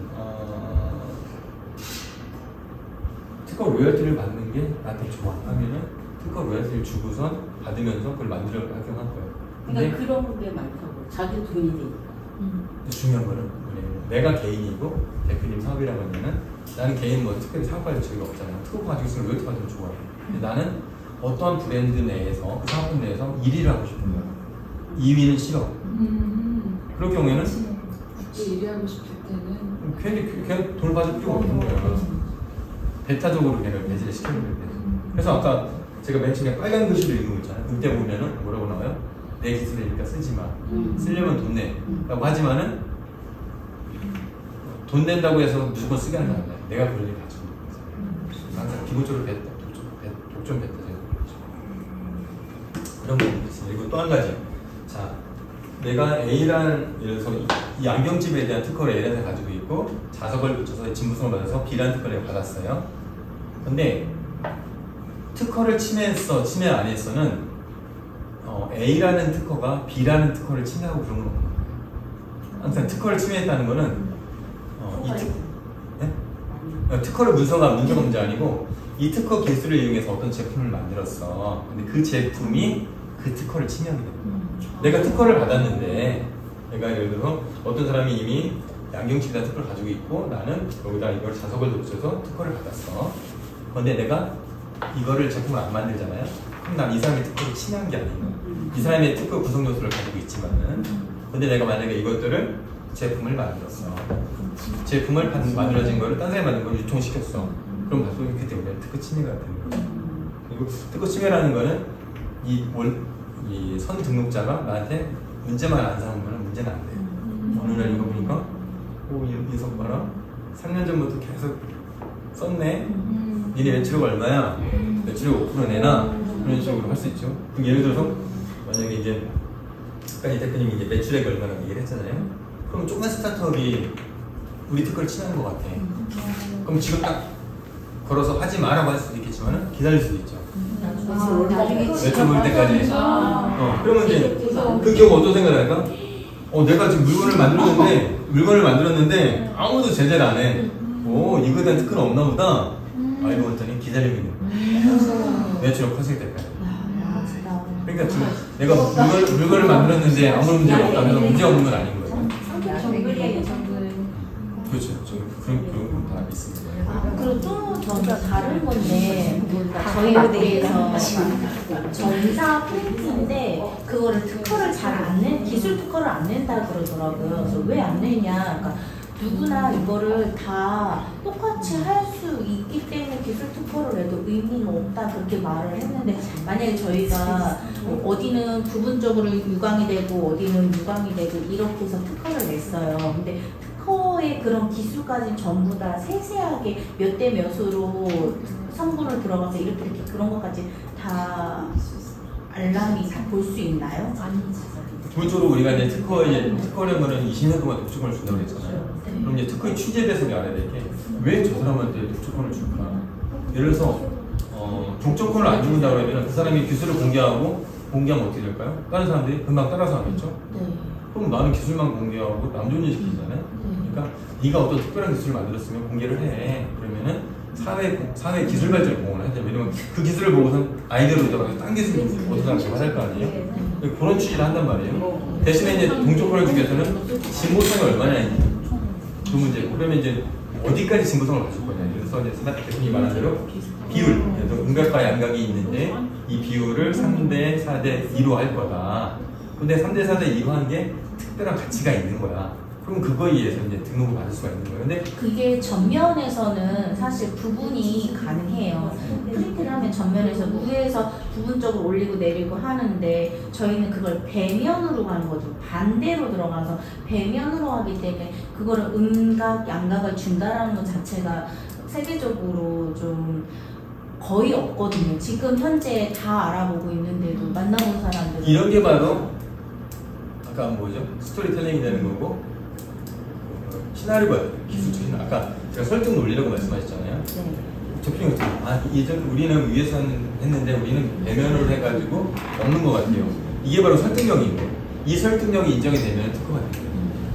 특허 로열티를 받는 게 나한테 좋아 하면은 특허 로열티를 주고선 받으면서 그걸 만들어 하긴 할 거예요. 근데 그러니까 그런 게 많다고 자기 돈이 되니까. 중요한 거는 뭐냐면 내가 개인이고 대표님 사업이라고 하면은 나는 개인 뭐 특별히 사업할 적이 없잖아요. 특허 가지고 있으면 로열티 받으면 좋아해. 근데 나는 어떠한 브랜드 내에서 그 사업품 내에서 1위를 하고 싶은 거야. 2위는 싫어. 그런 경우에는 국제 1위 하고 싶을 때는 괜히 돈을 받을 필요가 없는 거예요. 배타적으로 걔를 배제를 시키는 거예요. 그래서 아까 제가 맨 처음에 빨간 글씨를 읽은 거 있잖아요. 그때 보면은 뭐라고 나와요? 내 기술이니까 쓰지 마. 쓰려면 돈 내. 라고 하지만은 돈 낸다고 해서 무조건 쓰게 하는 거 아니야. 내가 그럴 일 가지고 있는 거잖아요. 항상 기본적으로 독점 뱉다 그런 부분이 있어요. 그리고 또 한 가지. 자, 내가 A라는, 예를 들어서 이 안경집에 대한 특허를 A라는 가지고 있고 자석을 붙여서 진부성을 받아서 B라는 특허를 받았어요. 근데 특허를 침해했어, 침해 안 했어는 A라는 특허가 B라는 특허를 침해하고 그런 건 없는 거예요. 항상 특허를 침해했다는 거는 특허를 문서가 문제 아니고 이 특허 기술을 이용해서 어떤 제품을 만들었어. 근데 그 제품이 그 특허를 침해하게 됩니다. 내가 특허를 받았는데 내가 예를 들어 어떤 사람이 이미 안경집이라는 특허를 가지고 있고 나는 여기다 이걸 자석을 붙여서 특허를 받았어. 그런데 내가 이거를 제품을 안 만들잖아요. 그럼 난 이 사람의 특허를 침해한 게 아니에요. 이 사람의 특허 구성 요소를 가지고 있지만은 근데 내가 만약에 이것들을 제품을 만들었어. 제품을 만들어진 거를 딴 사람이 만든 걸 유통시켰어. 그럼 나도 이렇게 되면 특허 침해가 되는 거죠. 그리고 특허 침해라는 거는 이 선 등록자가 나한테 문제만 안 삼으면 문제는 안 돼요. 어느 날 이거 보니까 이 녀석 봐라. 3년 전부터 계속 썼네. 니네 매출액 얼마야? 매출액 5% 내나? 그런 식으로 할 수 있죠. 그럼 예를 들어서 만약에 이제 아까 이 대표님이 이제 매출액 얼마나 얘기를 했잖아요. 그럼 조그만 스타트업이 우리 특허를 침해하는 것 같아. 그럼 지금 딱 걸어서 하지 마라고 할 수도 있겠지만 기다릴 수도 있죠. 매출 볼 때까지. 그러면 이제 그 경우 어떤 생각을 할까? 내가 지금 물건을 만들었는데 아무도 제재를 안 해. 이거에 대한 특허는 없나 보다. 알고 봤더니 기다리고 있는 거야. 매출이 커질 때까지. 그러니까 지금 내가 물건을 만들었는데 아무 문제가 없다면 문제 없는 건 아닌 거예요. 그렇죠. 그런 부분 다 있습니다. 그리고 또 저희가 다른 건데 저희 업계에서 전사 프린트인데 그거를 특허를 잘 안 낸 기술 특허를 안 낸다 그러더라고요. 그래서 왜 안 내냐? 그러니까 누구나 이거를 다 똑같이 할 수 있기 때문에 기술 특허를 내도 의미는 없다 그렇게 말을 했는데 만약에 저희가 어디는 부분적으로 유광이 되고 어디는 유광이 되고 이렇게 해서 특허를 냈어요. 근데 특허의 그런 기술까지 전부 다 세세하게 몇 대 몇으로 성분을 들어가서 이렇게 그런 것까지 다 알람이 다 볼 수 있나요? 기본적으로 우리가 이제 특허령은 20년 동안 독점권을 준다고 했잖아요. 그럼 이제 특허의 취재 대상이 알아야 될 게 왜 저 사람한테 독점권을 줄까? 예를 들어서 독점권을 안 준다고 하면 그 사람이 기술을 공개하면 어떻게 될까요? 다른 사람들이 금방 따라서 하겠죠? 그럼 나는 기술만 공개하고 남존재 시키잖아요. 그러니까 네가 어떤 특별한 기술을 만들었으면 공개를 해. 그러면은 사회 기술 발전을 공헌을 하죠. 왜냐면 그 기술을 보고서 아이디어로 들어가서 딴 기술을 어떤 사람 개발할 거 아니에요? 그런 취지를 한단 말이에요. 대신에 이제 동쪽권을 주기 위해서는 진보성이 얼마나 있냐 그 문제고. 그러면 이제 어디까지 진보성을 가질 거냐. 예를 들어서 앞서서 이제 대표님이 말한 대로 비율, 그래서 음각과 양각이 있는데 이 비율을 3대 4대 2로 할 거다. 근데 3대 4대 2로 한 게 특별한 가치가 있는 거야. 그럼 그거에 의해서 이제 등록을 받을 수가 있는 거예요. 근데 그게 전면에서는 사실 부분이 가능해요. 프린트를 하면 전면에서 위에서 부분적으로 올리고 내리고 하는데 저희는 그걸 배면으로 가는 거죠. 반대로 들어가서 배면으로 하기 때문에 그거를 음각, 양각을 준다라는 것 자체가 세계적으로 좀 거의 없거든요. 지금 현재 다 알아보고 있는데도 만나본 사람들 이런 게 바로 아까 뭐죠? 스토리텔링이 되는 거고 시나리오가 기술적인 아까 제가 설득 논리라고 말씀하셨잖아요. 네. 대표님 예전 우리는 위에서 했는데 우리는 배면으로 해가지고 없는 것 같아요. 이게 바로 설득력인데 이 설득력이 인정이 되면 특허가 돼요.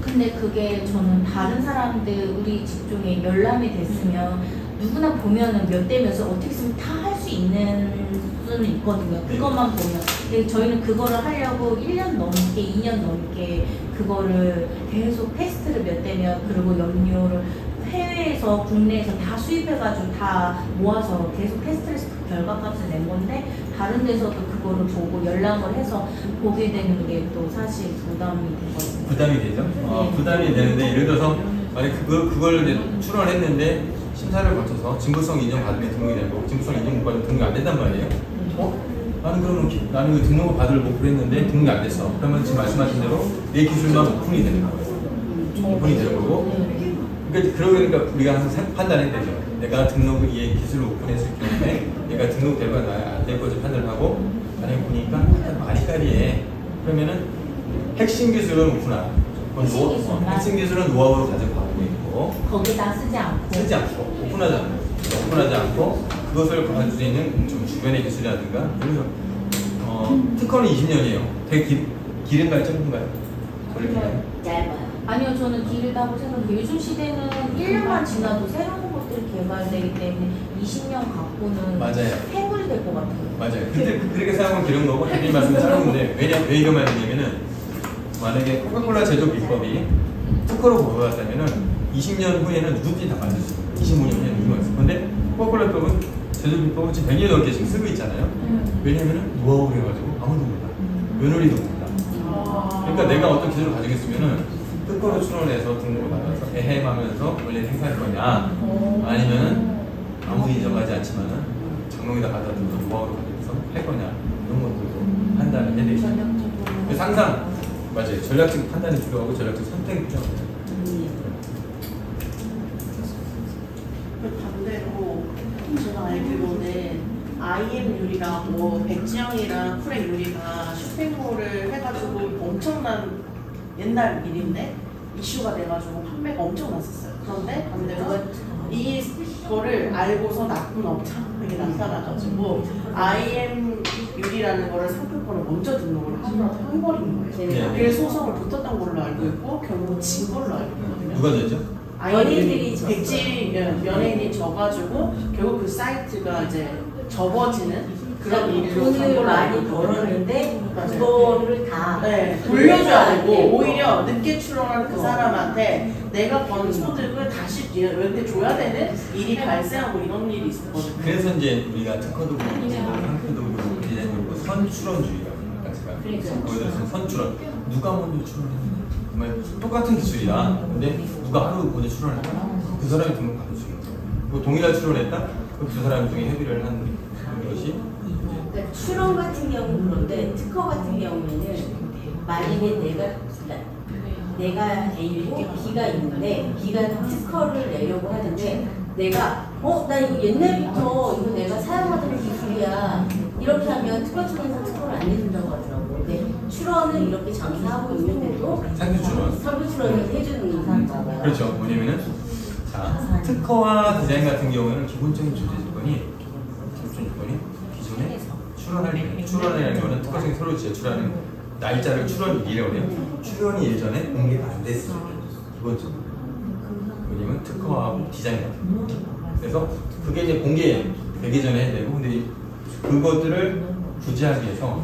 근데 그게 저는 다른 사람들 우리 직종에 열람이 됐으면 누구나 보면은 몇 대 몇을 어떻게 쓰면 다 할 수 있는 수는 있거든요. 그것만 보면. 근데 저희는 그거를 하려고 1년 넘게 2년 넘게 그거를 계속 테스트를 몇 대 몇 그리고 염료를 해외에서 국내에서 다 수입해가지고 다 모아서 계속 테스트를 해서 그 결과값을 낸 건데 다른 데서도 그거를 보고 열람을 해서 보게 되는 게 또 사실 부담이 되거든요. 부담이 되죠? 네. 부담이 되는데 예를 들어서 만약 그걸 이제 출원했는데 심사를 거쳐서 증거성 인정 받으면 등록이 되는 거고 증거성 인정 못 받으면 등록이 안 된단 말이에요. 나는 그러면 나는 그 등록을 받으려고 그랬는데 등록이 안 됐어. 그러면 지금 말씀하신 대로 내 기술만 오픈이 되는 거예요. 오픈이 되는 거고. 그러니까 우리가 항상 판단해야 되죠. 내가 등록을 이 기술을 오픈했을 경우에 내가 등록될까 안 될 건지 판단을 하고 만약에 보니까 약간 아리까리해. 그러면은 핵심 기술은 오픈하라. 핵심 기술은 노하우로 가져가고 있고 거기다 쓰지 않고 오픈하지 않고 그것을 가질 수 있는 좀 주변의 기술이라든가 그래서 특허는 20년이에요. 되게 길은가요? 짧은가요? 얇아요. 아니요, 저는 길다고 생각해요. 요즘 시대는 1년만 지나도 새로운 것들이 개발되기 때문에 20년 갖고는 맞아요. 해물될 것 같아요. 맞아요. 근데 그렇게 생각하면 길은 거고 대표님 말씀은 짧은데 왜 이거 말이냐면은 만약에 코카콜라 제조 비법이 특허로 보호받았다면은 20년 후에는 누구든지 다 만들 수 있어요. 25년 후에는 누구나 있어요. 근데 코카콜라 비법은 제조 비법은 지금 100년 넘게 지금 쓰고 있잖아요. 왜냐면은 노하우를 해가지고 아무도 몰라. 며느리도 몰라. 그러니까 내가 어떤 기술을 가지고 있으면은 특허로 출원해서 등록을 받아서 에헴하면서 원래 행사할 거냐 아니면은 아무도 인정하지 않지만은 장롱에다 갖다 두고 노하우를 가지고서 할 거냐 이런 것들도 판단을 해야 되죠. 그래서 항상 맞아요. 전략적 판단이 필요하고 전략적 선택이 필요합니다. 반대로 제가 알기로는 IM 유리랑 뭐 백지영이랑 프레 유리가 쇼핑몰을 해가지고 엄청난 옛날 일인데 이슈가 돼가지고 판매가 엄청 났었어요. 그런데 반대로 이거를 알고서 나쁜 업장이 나타나가지고 IM 유리라는 거를 상표권을 먼저 등록을 하더라도 해버린 거예요. 그래서 소송을 붙었던 걸로 알고 있고 결국 진 걸로 알고 있거든요. 누가 되죠? 연예인들이 연예인이 져가지고 결국 그 사이트가 이제 접어지는 그런 일로 돈을 많이 벌었는데 그거를 다 돌려줘야 되고 오히려 늦게 출원한 그 사람한테 내가 번 소득을 다시 이렇게 줘야 되는 일이 발생하고 이런 일이 있었거든요. 그래서 이제 우리가 특허도 그렇고 상표도 그렇고 디자인도 그렇고 선출원주의가 아까 제가 보여드렸던 선출원 누가 먼저 출원했는데 정말 똑같은 기술이야. 근데 누가 하루 먼저 출원했다? 그 사람이 등록받을 수 있는 거예요. 그리고 동일한 출원했다? 그 두 사람 중에 협의를 하는 것이 그러니까 출원 같은 경우는 그런데 특허 같은 경우에는 만약에 내가 A고 B가 있는데 B가 특허를 내려고 하는데 내가 나 이거 옛날부터 이거 내가 사용하던 기술이야 이렇게 하면 특허 측에서 특허를 안 해준다고 하더라고. 근데 출원은 이렇게 장사하고 있는데도 상표 출원을 해주는 거잖아요. 그렇죠. 뭐냐면은 자 특허와 디자인 같은 경우에는 기본적인 존재 조건이 기존에 출원이라는 거는 특허청이 서로 제출하는 날짜를 출원일이라고 해요. 출원이 일전에 공개가 안 됐어요. 기본적으로. 왜냐면 특허하고 디자인 같은 거. 그래서 그게 이제 공개되기 전에 해야 되고, 근데 그것들을 구제하기 위해서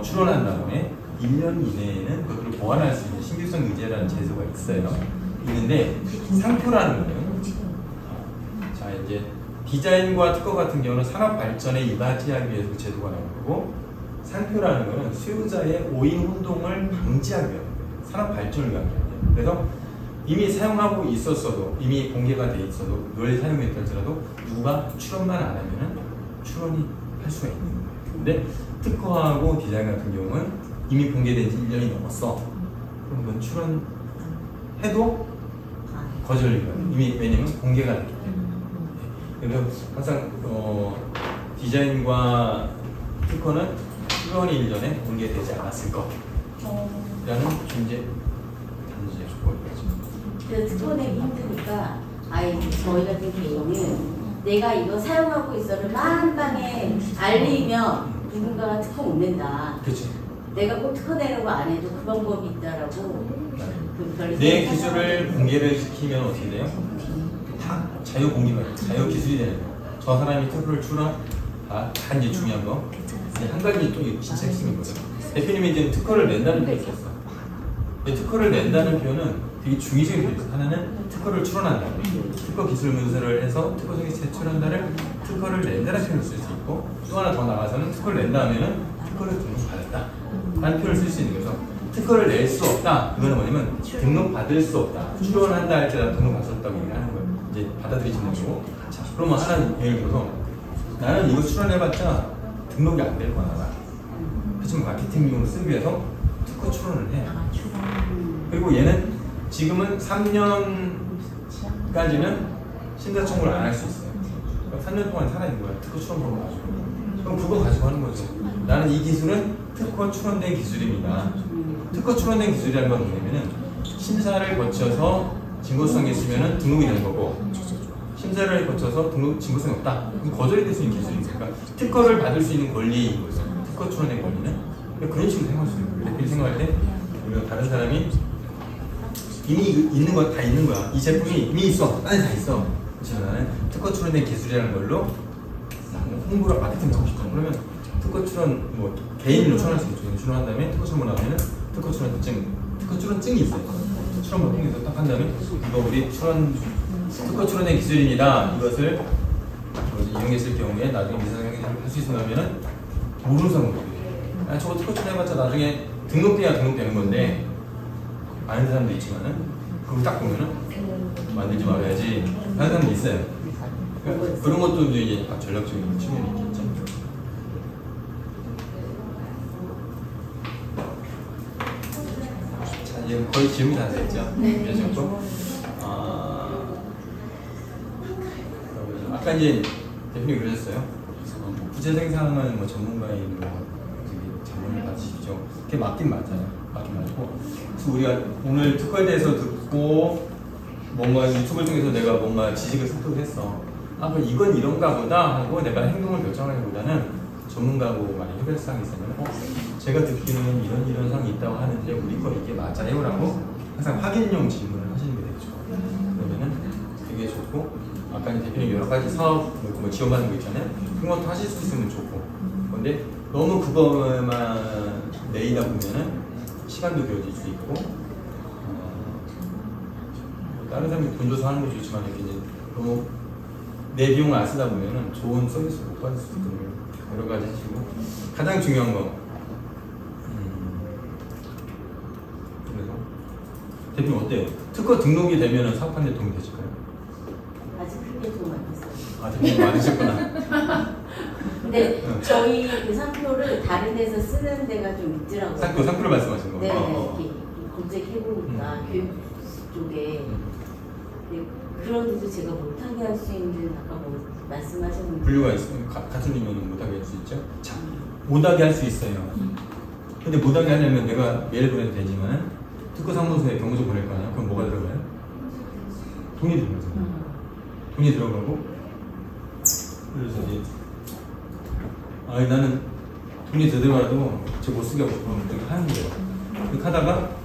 출원한 다음에 1년 이내에는 그것들을 보완할 수 있는 신규성 유지라는 제도가 있어요. 있는데 상표라는 거는 자 이제 디자인과 특허 같은 경우는 산업 발전에 이바지하기 위해서 그 제도가 나온 거고, 상표라는 거는 수요자의 오인 혼동을 방지하기 위한 거예요. 산업 발전을 위한 거예요. 그래서 이미 사용하고 있었어도, 이미 공개가 돼 있어도, 널 사용했더라도 누가 출원만 안 하면은 출원이 할 수가 있는 거예요. 근데 특허하고 디자인 같은 경우는 이미 공개된 지 1년이 넘었어. 그럼 그건 출원해도 거절인 거예요. 이미 왜냐면 공개가 됐기 때문에. 그래서 항상 디자인과 특허는 출원이 1년에 공개되지 않았을 거라는 존재 단지 조건이죠. 그래서 특허 내기 힘드니까 아예 저희 같은 경우는 내가 이거 사용하고 있어를 만방에 알리면 누군가가 특허 못 낸다. 그렇지. 내가 꼭 특허 내려고 안 해도 그 방법이 있다라고. 내 기술을 공개를 시키면 어떻게 돼요? 다 자유 공개가 돼요. 자유 기술이 되는 거예요. 저 사람이 특허를 출원, 다 이제 중요한 거. 이제 한 가지 또 진짜 핵심인 거죠. 대표님이 이제 특허를 낸다는 표현을 썼어. 특허를 낸다는 표현은 되게 중의적인 표현이에요. 하나는 특허를 출원한다. 특허 기술 문서를 해서 특허 성에 제출한다를 특허를 낸다는 표현을 쓸 수 있고, 또 하나 더 나가서는 특허를 낸다 하면은 특허를 등록받았다 라는 표현을 쓸 수 있는 거죠. 특허를 낼 수 없다. 그거는 뭐냐면 등록받을 수 없다. 출원한다 할 때 등록받았다고 얘기하는 거예요. 이제 받아들이시는 거고. 자, 그러면 하나 예를 들어서 나는 이거 출원해봤자 등록이 안 될 거야. 그렇지만 마케팅용으로 쓰기 위해서 특허 출원을 해. 그리고 얘는 지금은 3년까지는 심사 청구를 안 할 수 있어요. 그러니까 3년 동안 살아있는 거야. 특허 출원번호 가지고. 그럼 그거 가지고 하는 거죠. 나는 이 기술은 특허 출원된 기술입니다. 특허 출원된 기술이라는 건 뭐냐면은 심사를 거쳐서 진보성이 있으면은 등록이 되는 거고, 심사를 거쳐서 등록 진보성이 없다. 그럼 거절이 될 수 있는 기술입니다. 그러니까 특허를 받을 수 있는 권리인 거죠. 특허 출원된 권리는. 그러니까 그런 식으로 생각할 수 있는 거예요. 대표님 생각할 때 우리가 다른 사람이 이미 있는 거 다 있는 거야. 이 제품이 이미 있어. 안에 다 있어. 그렇지만 나는 특허 출원된 기술이라는 걸로 홍보를 마케팅 하고 싶다. 그러면 특허 출원 뭐 개인으로 출원할 수 있죠. 출원한 다음에 특허 출원 나오면은 특허 출원증이 있어요. 출원번 통해서 딱 한 다음에 이거 우리 특허 출원된 기술입니다. 이것을 이용했을 경우에 나중에 미사상행위 할 수 있으면은 모르는 사람은 어떻게 돼? 저거 특허 출원해봤자 나중에 등록돼야 등록되는 건데 아는 사람도 있지만은 그걸 딱 보면은 만들지 말아야지 하는 사람도 있어요. 그러니까 그런 것도 이제 전략적인 측면이 있겠죠. 자, 이제 거의 질문이 다 됐죠. 그래서 아까 이제 대표님 그러셨어요. 부재 생산은 뭐 전문가인 전문을 받으시죠. 그게 맞긴 맞아요. 맞긴 맞고. 그래서 우리가 오늘 특허에 대해서 듣고 뭔가 유튜브를 통해서 내가 뭔가 지식을 습득했어. 아, 그럼 이건 이런가 보다 하고 내가 행동을 결정하기보다는 전문가하고 많이 해결사항이 있으면 제가 듣기는 이런 사항이 있다고 하는데 우리 거 이게 맞아요? 라고 항상 확인용 질문을 하시는 게 되게 좋아요. 그러면은 되게 좋고, 아까 대표님 여러 가지 사업 뭐 지원받는 거 있잖아요. 그런 것도 하실 수 있으면 좋고. 그런데 너무 그거만 내리다 보면은 시간도 비워질 수 있고, 다른 사람이 돈 줘서 하는 것도 좋지만 이렇게 이제 너무 내 비용을 안 쓰다 보면은 좋은 서비스를 못 받을 수 있거든요. 여러 가지 하시고, 가장 중요한 거. 그래서 대표님 어때요? 특허 등록이 되면은 사업하는 데 도움이 되실까요? 아직 크게 도움 안 됐어요. 아, 대표님 많으셨구나. 근데 저희 그 상표를 다른 데서 쓰는 데가 좀 있더라고요. 상표를 말씀하신 거. 네, 이렇게 검색해보니까 교육 쪽에. 네, 그런데도 제가 못하게 할 수 있는, 아까 뭐 말씀하셨는데 분류가 있으면 가수님은 못하게 할 수 있죠? 자, 못하게 할 수 있어요. 근데 못하게 하려면 내가 메일 보내도 되지만 특허사무소에 경고서 보낼 거 아니야? 그럼 뭐가 들어가요? 돈이 들어가잖아요. 돈이 들어가고, 그래서 이제 아니 나는 돈이 들더라도 저 못 쓰게 하고 싶으면 그렇게 하는 거예요. 그렇게 하다가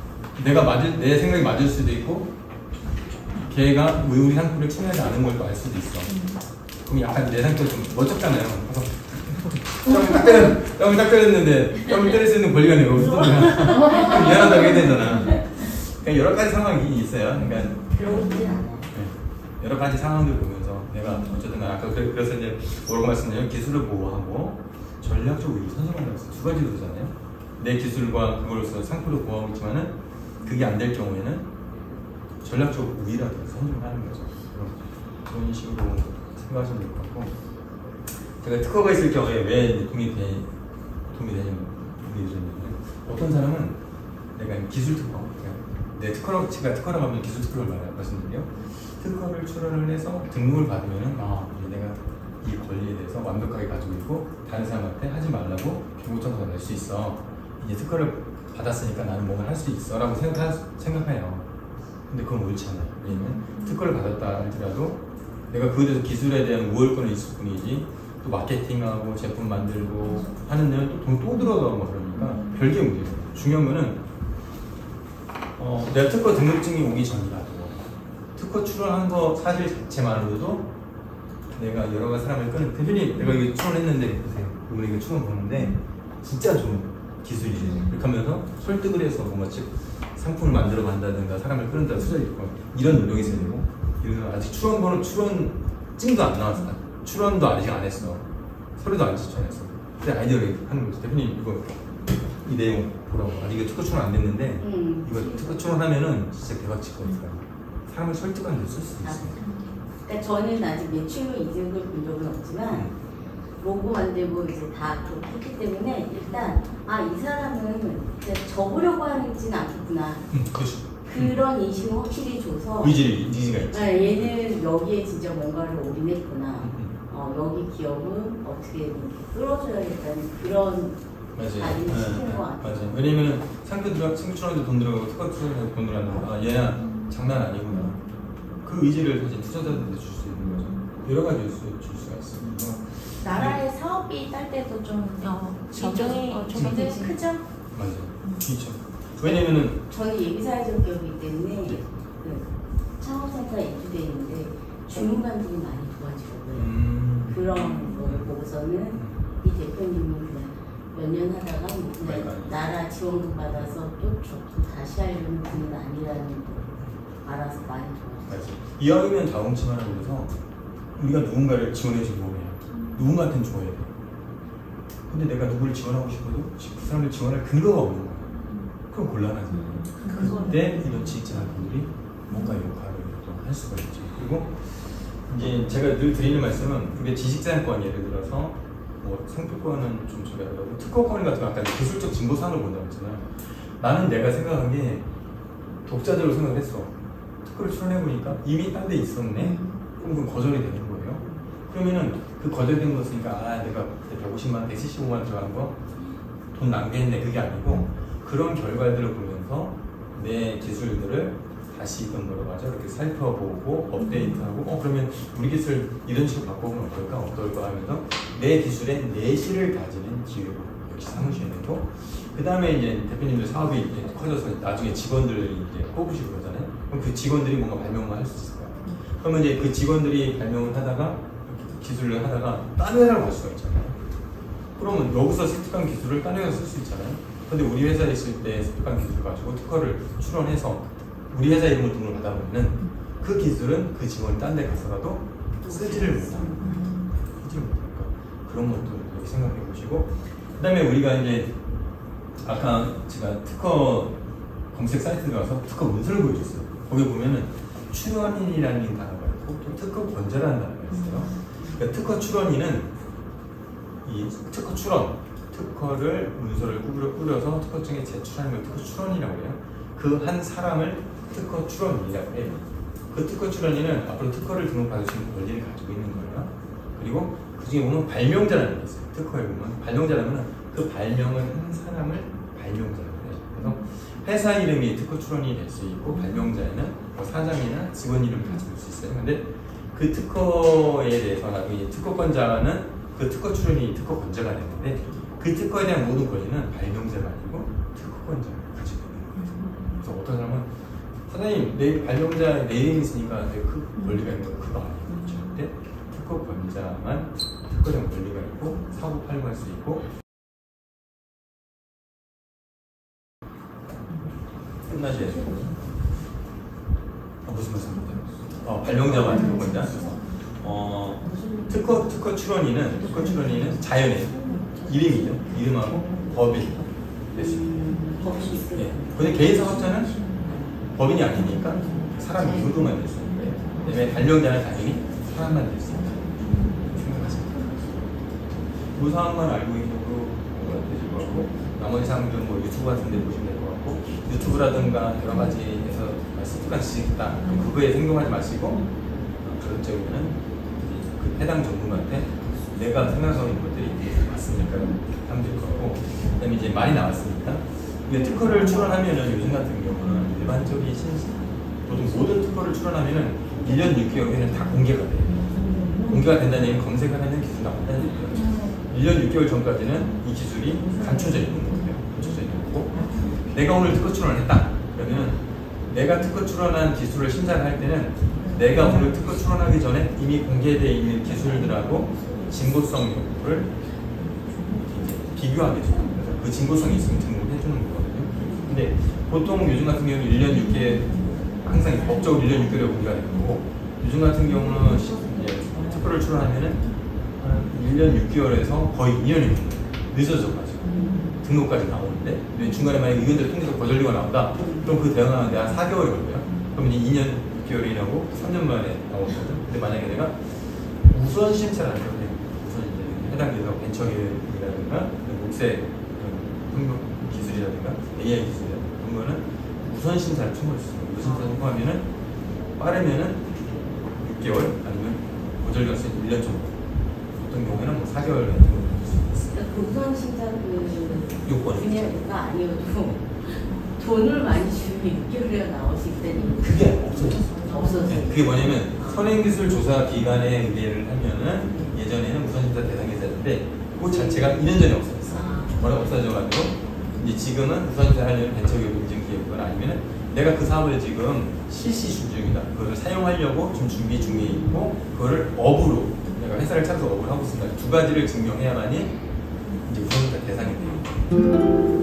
내 생각이 맞을 수도 있고, 걔가 우리 상품을 침해하지 않은 걸 또 알 수도 있어. 그럼 약간 내 상태가 좀 멋쩍잖아요. 땀을 딱 때렸는데 땀을 때릴 수 있는 권리가 내가 없어. 미안하다고 해야 되잖아. 그러니까 여러 가지 상황이 있어요. 그러니까 그러고 있진 않아요. 여러 가지 상황들 보면서 내가 어쨌든 아까 그래서 이제 뭐라고 말씀드리면 기술을 보호하고 전략적 우위를 선점한다고 했어요. 두 가지로 되잖아요. 내 기술과 그걸로서 상표도 보호하고 있지만은 그게 안 될 경우에는 전략적 우위라도 선점을 하는 거죠. 그런 식으로 생각하시면 될 것 같고, 제가 특허가 있을 경우에 왜 도움이 되냐면 어떤 사람은 내가 기술 특허, 내 특허라고 제가 특허라고 하면 기술 특허를 말씀드려요. 특허를 출원을 해서 등록을 받으면은 이제 내가 이 권리에 대해서 완벽하게 가지고 있고 다른 사람한테 하지 말라고 경고장소가 낼 수 있어. 이제 특허를 받았으니까 나는 뭔가 할 수 있어라고 생각해요. 근데 그건 옳지 않아요. 왜냐면 특허를 받았다 할지라도 내가 그에 대해서 기술에 대한 우월권이 있을 뿐이지 또 마케팅하고 제품 만들고 하는 데는 또 돈 또 들어가고 그러니까 별개 문제예요. 중요한 거는 내가 특허 등록증이 오기 전이라도 특허 출원한 거 사실 자체만으로도 내가 여러 가지 사람을 끄는 대표님 내가 이거 출원했는데 보세요. 이번에 이거 출원 보는데 진짜 좋은 기술이에요. 그렇게 하면서 설득을 해서 뭔가 상품을 만들어 간다든가 사람을 끄는다 투자를 있고 이런 노력이 있어야 되고 이런 아직 출원증도 안 나왔어. 출원도 아직 안 했어. 서류도 안 제출했어. 근데 아이디어를 하는 거지. 대표님 이거 이 내용 보라고. 아직 이거 특허 출원 안 됐는데 이거 특허 출원하면은 진짜 대박 칠 거니까 사람을 설득하는 데 쓸 수 있어요. 그러니까 저는 아직 매출로 이득을 본 적은 없지만 로고 만들고 이제 다 그렇게 했기 때문에 일단 이 사람은 접으려고 하지는 않겠구나. 그렇죠. 그런 인식을 확실히 줘서 의지가 있지. 얘는 여기에 진짜 뭔가를 올인했구나. 여기 기업은 어떻게 이렇게 끌어줘야겠다는 그런 발인을 시키는 것 같아요. 맞아요. 왜냐면 상표 출원에도 돈 들어가고 특허 출원에도 돈 들어가고 얘야 장난 아니구나. 그 의지를 사실 투자자들한테 줄 수 있는 거죠. 여러 가지 줄 수가 있습니다. 나라의 사업비 딸 때도 좀 적용이 크죠? 맞아요. 그렇죠. 왜냐면은 저는 예비사회적 기업이기 때문에 그 창업센터에 입주되어 있는데 주무관들이 많이 도와주거든요. 그런 걸 보고서는 이 대표님은 그냥 몇 년 하다가 그냥 나라 지원금 받아서 또 다시 하려는 분은 아니라는 걸 알아서 많이 도와줘요. 이왕이면 자웅치마라고 해서 우리가 누군가를 지원해주고 해요. 누군가한테는 줘야 돼. 근데 내가 누구를 지원하고 싶어도 그 사람을 지원할 근거가 없는 거야. 그럼 곤란하지. 그때 이런 지지하는 분들이 뭔가 역할을 또 할 수가 있죠. 그리고 이제 제가 늘 드리는 말씀은 그게 지식자양권 예를 들어서 뭐 상표권은 좀 저기 하더라도 특허권 같은 거 아까 기술적 진보상을 본다고 했잖아요. 나는 내가 생각한 게 독자적으로 생각을 했어. 특허를 출원해보니까 이미 딴 데 있었네? 그럼 그건 거절이 되는 거예요. 그러면은 그 거절된 거였으니까 내가 150만, 175만 원 들어간 거 돈 낭비했네. 그게 아니고 그런 결과들을 보면서 내 기술들을 다시 이렇게 살펴보고 업데이트하고 그러면 우리 기술 이런 식으로 바꿔보면 어떨까 하면서 내 기술에 내실을 가지는 기회로 역시 삼으셔야 되고 그 다음에 이제 대표님들 사업이 이제 커져서 나중에 직원들을 이제 뽑으시고 그러잖아요. 그럼 그 직원들이 뭔가 발명만 할 수 있을 거예요. 그러면 이제 그 직원들이 발명을 하다가 기술을 하다가 딴 회사로 갈 수가 있잖아요. 그러면 여기서 습득한 기술을 딴 회사에 쓸 수 있잖아요. 근데 우리 회사에 있을 때 습득한 기술을 가지고 특허를 출원해서 우리 회사 이름으로 등록을 받아보면 그 기술은 그 직원이 딴 데 가서라도 쓰지를 못합니다. 그런 것도 이렇게 생각해 보시고 그 다음에 우리가 이제 아까 제가 특허 검색 사이트 들어가서 특허 문서를 보여줬어요. 거기 보면은 출원인이라는 단어가 있고 또 특허 권자라는 단어가 있어요. 그러니까 특허 출원인은 이 특허 출원, 특허를 문서를 꾸려서 특허청에 제출하는 걸 특허 출원이라고 해요. 그 한 사람을 특허 출원인이라고 해요. 그 특허 출원인은 앞으로 특허를 등록받을 수 있는 권리를 가지고 있는 거예요. 그리고 그 중에 보면 발명자라는 게 있어요. 특허에 보면 발명자라면 그 발명을 한 사람을 발명자라고 해요. 그래서 회사 이름이 특허 출원이 될 수 있고 발명자에는 뭐 사장이나 직원 이름을 가지고 있을 수 있어요. 근데 그 특허에 대해서 나중에 특허권자는 그 특허 출원이 특허권자가 되는데 그 특허에 대한 모든 권리는 발명자가 아니고 특허권자가 가지고 있는 거예요. 그래서 어떤 사람은 사장님 내 발명자 내 이름이 있으니까 그 권리가 있는 건 그거 아니에요. 절대 특허권자만 특허적 권리가 있고 사고 팔고 할 수 있고 끝나셔야 돼요. 무슨 말씀입니까? 발명자만 특허권자. 특허 출원인은 자연의 이름이죠. 이름하고 법인 될 수 있어요. 예. 근데 개인 사업자는 법인이 아니니까 사람 이름으로만 될 수 있는 거예요. 그다음에 발령자는 당연히 사람만 될 수 있는 거예요. 생각하십니다. 그 사항만 알고 계셔도 되실 것 같고, 나머지 사항들은 뭐 유튜브 같은 데 보시면 될 것 같고, 유튜브라든가 여러 가지에서 습득한 지식이 있다. 그거에 생각하지 마시고, 그런 적이면은 그 해당 전문가한테 내가 생각하고 있는 것들이 맞습니까? 하면 될 거고, 그 다음에 이제 많이 나왔으니까. 근데 특허를 출원하면은 요즘 같은 경우는 일반적인 보통 모든 특허를 출원하면은 1년 6개월 후에는 다 공개가 돼요. 공개가 된다는 얘기는 검색을 하는 기술이 나온다는 얘기예요. 1년 6개월 전까지는 이 기술이 감춰져 있는 거예요. 감춰져 있는 거고, 내가 오늘 특허 출원을 했다. 그러면 내가 특허 출원한 기술을 심사를 할 때는 내가 오늘 특허 출원하기 전에 이미 공개되어 있는 기술들하고 진보성 여부를 비교하게 돼요. 그래서 그 진보성이 있으면 등록해 주는 거거든요. 근데 보통 요즘 같은 경우는 1년 6개월, 항상 법적으로 1년 6개월에 공개가 되는 거고, 요즘 같은 경우는 특허를 출원하면은 1년 6개월에서 거의 2년이 늦어져가지고 등록까지 나오는데, 중간에 만약에 의견들 통해서 거절료가 나온다, 그럼 그 대응하는데 한 4개월이 걸려요. 그럼 이제 2년 6개월이라고 3년 만에 나오거든. 근데 만약에 내가 우선 심사를 하는 건데, 우선 이제 해당 기업가 벤처기업이라든가 목세 협력 기술이라든가 AI 기술이라든가 그런 거는 우선 심사를 통과할 수 있어요. 우선 심사 통과하면은 빠르면은 6개월 아니면 거절료가 1년 정도. 어떤 경우에는 뭐 4개월 같은 거 볼 수 있어요. 그러니까 그 우선 심사 요건 분야가 아니어도 돈을 많이 주면 6개월이나 나올 수 있다니. 그게 없어졌어. 없어서. 네, 그게 뭐냐면 선행기술 조사 기관에 의뢰를 하면은 예전에는 우선심사 대상기사였는데 그 자체가 2년 전에 없어졌어. 워낙 없어져가지고 이제 지금은 우선심사 하려면 벤처기업 인증기업이거나 아니면은 내가 그 사업을 지금 실시 중이다. 그거를 사용하려고 좀 준비 중에 있고 그거를 업으로 내가 회사를 차려서 업을 하고 있습니다. 두 가지를 증명해야만이 이제 우선심사 대상이 돼요.